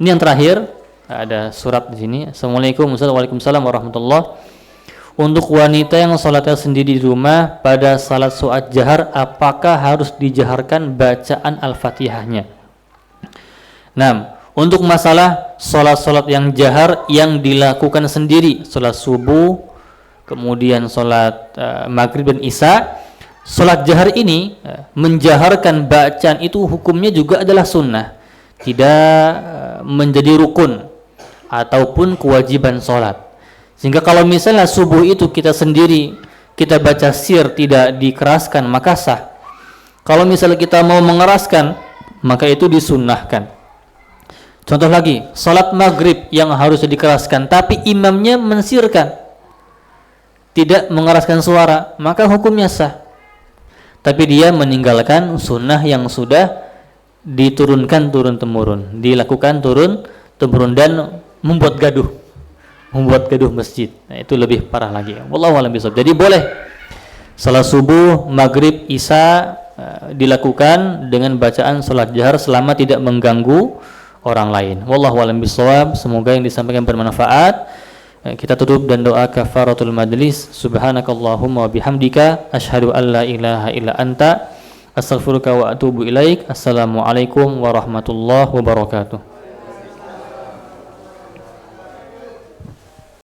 Ini yang terakhir, ada surat di sini. Assalamualaikum warahmatullahi. Untuk wanita yang salatnya sendiri di rumah pada salat suat jahar, apakah harus dijaharkan bacaan Al-Fatihahnya? Nah, untuk masalah salat-salat yang jahar yang dilakukan sendiri, salat subuh, kemudian salat maghrib dan isya, salat jahar ini menjaharkan bacaan itu hukumnya juga adalah sunnah, tidak menjadi rukun ataupun kewajiban salat. Sehingga kalau misalnya subuh itu kita sendiri kita baca sir tidak dikeraskan maka sah. Kalau misalnya kita mau mengeraskan maka itu disunnahkan. Contoh lagi, salat maghrib yang harus dikeraskan tapi imamnya mensirkan, tidak mengeraskan suara, maka hukumnya sah. Tapi dia meninggalkan sunnah yang sudah diturunkan turun-temurun, dilakukan turun-temurun dan membuat gaduh masjid. Nah, itu lebih parah lagi. Wallahu a'lam bishawab. Jadi boleh salat subuh, maghrib, isya dilakukan dengan bacaan salat jahar selama tidak mengganggu orang lain. Wallahu a'lam bishawab. Semoga yang disampaikan bermanfaat. Kita tutup dan doa kafaratul majlis. Subhanakallahumma wa bihamdika asyhadu an la ilaha illa anta astaghfiruka wa atubu ilaik. Assalamualaikum warahmatullahi wabarakatuh.